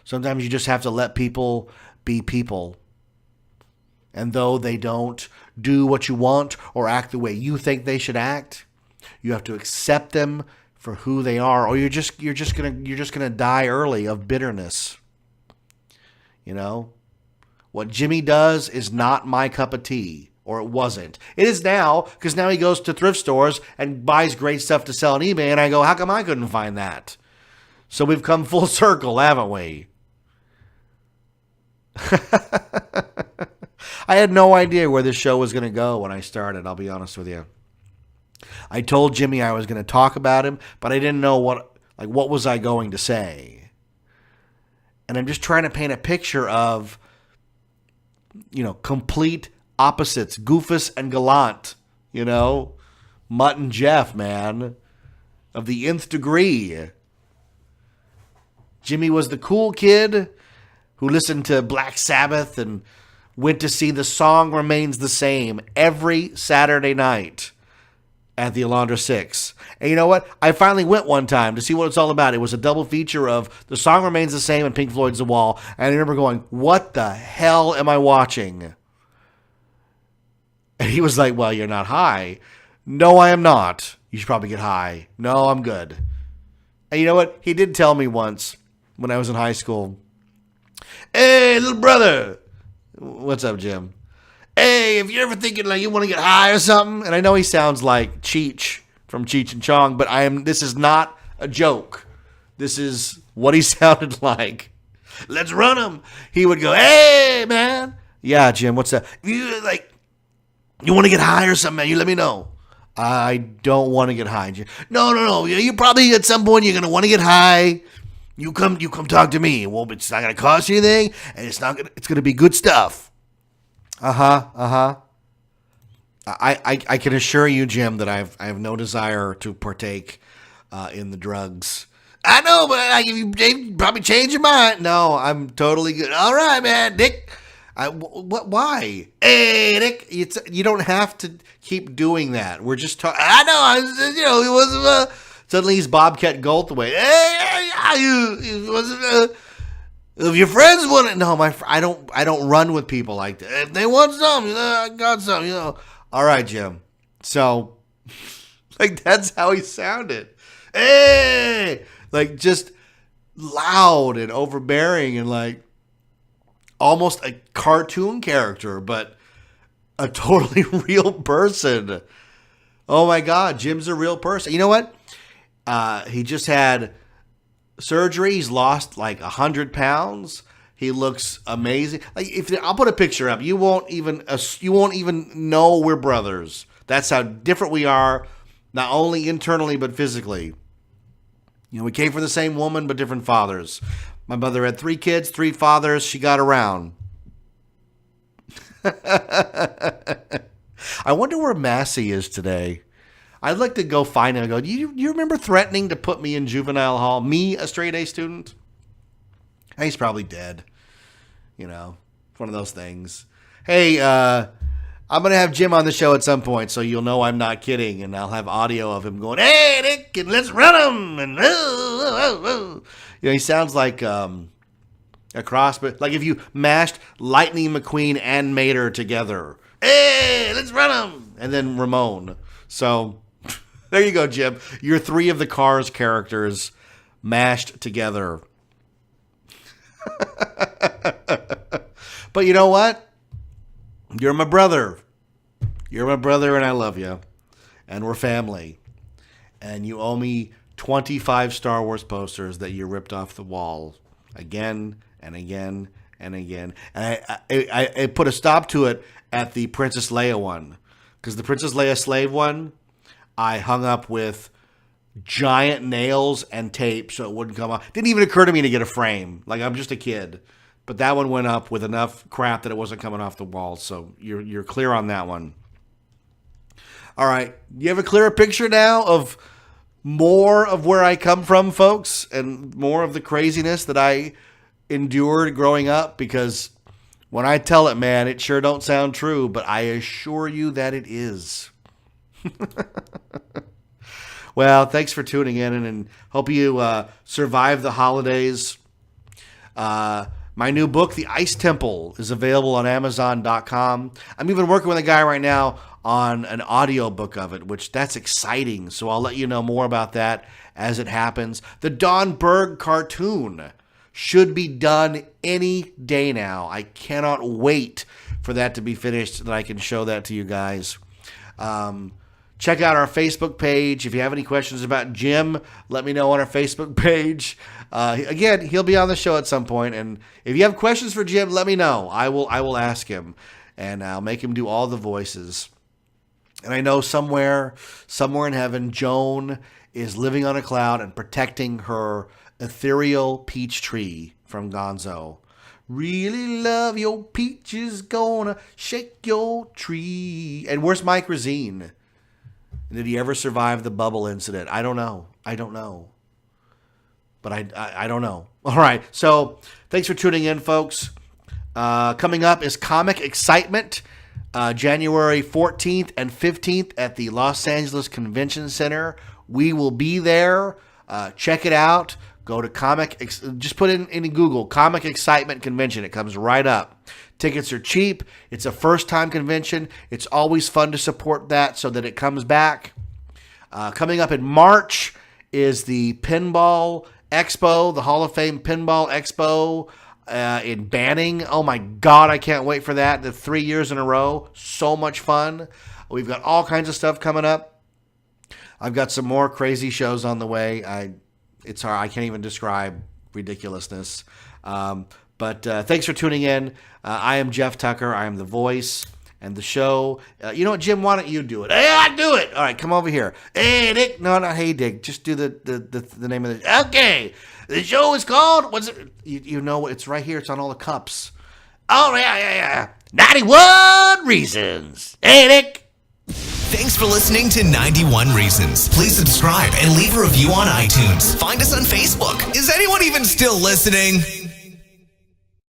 Sometimes you just have to let people be people. And though they don't do what you want or act the way you think they should act, you have to accept them for who they are, or you're just gonna die early of bitterness. You know, what Jimmy does is not my cup of tea, or it wasn't. It is now, because now he goes to thrift stores and buys great stuff to sell on eBay, and I go, how come I couldn't find that? So we've come full circle, haven't we? I had no idea where this show was going to go when I started, I'll be honest with you. I told Jimmy I was going to talk about him, but I didn't know what was I going to say. And I'm just trying to paint a picture of, complete opposites, Goofus and Gallant, Mutt and Jeff, man, of the nth degree. Jimmy was the cool kid who listened to Black Sabbath and went to see The Song Remains the Same every Saturday night at the Alondra 6. And you know what? I finally went one time to see what it's all about. It was a double feature of The Song Remains the Same and Pink Floyd's The Wall. And I remember going, what the hell am I watching? And he was like, well, you're not high. No, I am not. You should probably get high. No, I'm good. And you know what? He did tell me once when I was in high school, hey, little brother. What's up, Jim? Hey, if you're ever thinking like you want to get high or something, and I know he sounds like Cheech from Cheech and Chong, but this is not a joke. This is what he sounded like. Let's run him. He would go, hey, man. Yeah, Jim, what's up? You want to get high or something, man? You let me know. I don't want to get high, Jim. No. You probably at some point you're going to want to get high. You come talk to me. Well, it's not going to cost you anything, and it's going to be good stuff. I can assure you, Jim, that I have no desire to partake in the drugs. I know, but you probably change your mind. No, I'm totally good. All right, man, Dick. Why? Hey, Dick, you don't have to keep doing that. We're just talking. I know. It was suddenly he's Bobcat Goldthwait. Hey, you wasn't. If your friends want it, no, I don't run with people like that. If they want some, I got some, All right, Jim. So, that's how he sounded. Hey, just loud and overbearing and almost a cartoon character, but a totally real person. Oh my God, Jim's a real person. You know what? He just had surgery. He's lost 100 pounds. He looks amazing. I'll put a picture up, you won't even know we're brothers. That's how different we are, not only internally but physically. We came from the same woman but different fathers. My mother had 3 kids, 3 fathers. She got around. I wonder where Massey is today. I'd like to go find him and go, do you remember threatening to put me in juvenile hall? Me, a straight A student? He's probably dead. One of those things. Hey, I'm going to have Jim on the show at some point, so you'll know I'm not kidding, and I'll have audio of him going, hey, Nick, and let's run him, and he sounds like a cross, but if you mashed Lightning McQueen and Mater together, hey, let's run him, and then Ramon. So there you go, Jim. You're 3 of the Cars characters mashed together. But you know what? You're my brother. You're my brother, and I love you. And we're family. And you owe me 25 Star Wars posters that you ripped off the wall again and again and again. And I put a stop to it at the Princess Leia one. Because the Princess Leia slave one, I hung up with giant nails and tape so it wouldn't come off. Didn't even occur to me to get a frame. Like, I'm just a kid. But that one went up with enough crap that it wasn't coming off the wall. So you're clear on that one. All right. You have a clearer picture now of more of where I come from, folks, and more of the craziness that I endured growing up? Because when I tell it, man, it sure don't sound true, but I assure you that it is. Well, thanks for tuning in, and hope you survive the holidays. My new book, The Ice Temple, is available on Amazon.com. I'm even working with a guy right now on an audio book of it, which that's exciting. So I'll let you know more about that as it happens. The Don Berg cartoon should be done any day now. I cannot wait for that to be finished, that I can show that to you guys. Check out our Facebook page. If you have any questions about Jim, let me know on our Facebook page. Again, he'll be on the show at some point, and if you have questions for Jim, let me know. I will ask him, and I'll make him do all the voices. And I know somewhere in heaven, Joan is living on a cloud and protecting her ethereal peach tree from Gonzo. Really love your peaches, gonna shake your tree. And where's Mike Razine? Did he ever survive the bubble incident? I don't know. But I don't know. All right. So thanks for tuning in, folks. Coming up is Comic Excitement, January 14th and 15th at the Los Angeles Convention Center. We will be there. Check it out. Go to just put in Google, Comic Excitement Convention. It comes right up. Tickets are cheap. It's a first-time convention. It's always fun to support that so that it comes back. Coming up in March is the Pinball Expo, the Hall of Fame Pinball Expo in Banning. Oh, my God, I can't wait for that. The 3 years in a row. So much fun. We've got all kinds of stuff coming up. I've got some more crazy shows on the way. It's hard. I can't even describe ridiculousness. But thanks for tuning in. I am Jeff Tucker. I am the voice and the show. You know what, Jim? Why don't you do it? Hey, I do it. All right, come over here. Hey, Dick. No, not hey, Dick. Just do the name of the. Okay, the show is called. What's it? You know, it's right here. It's on all the cups. Oh yeah. 91 Reasons. Hey, Dick. Thanks for listening to 91 Reasons. Please subscribe and leave a review on iTunes. Find us on Facebook. Is anyone even still listening?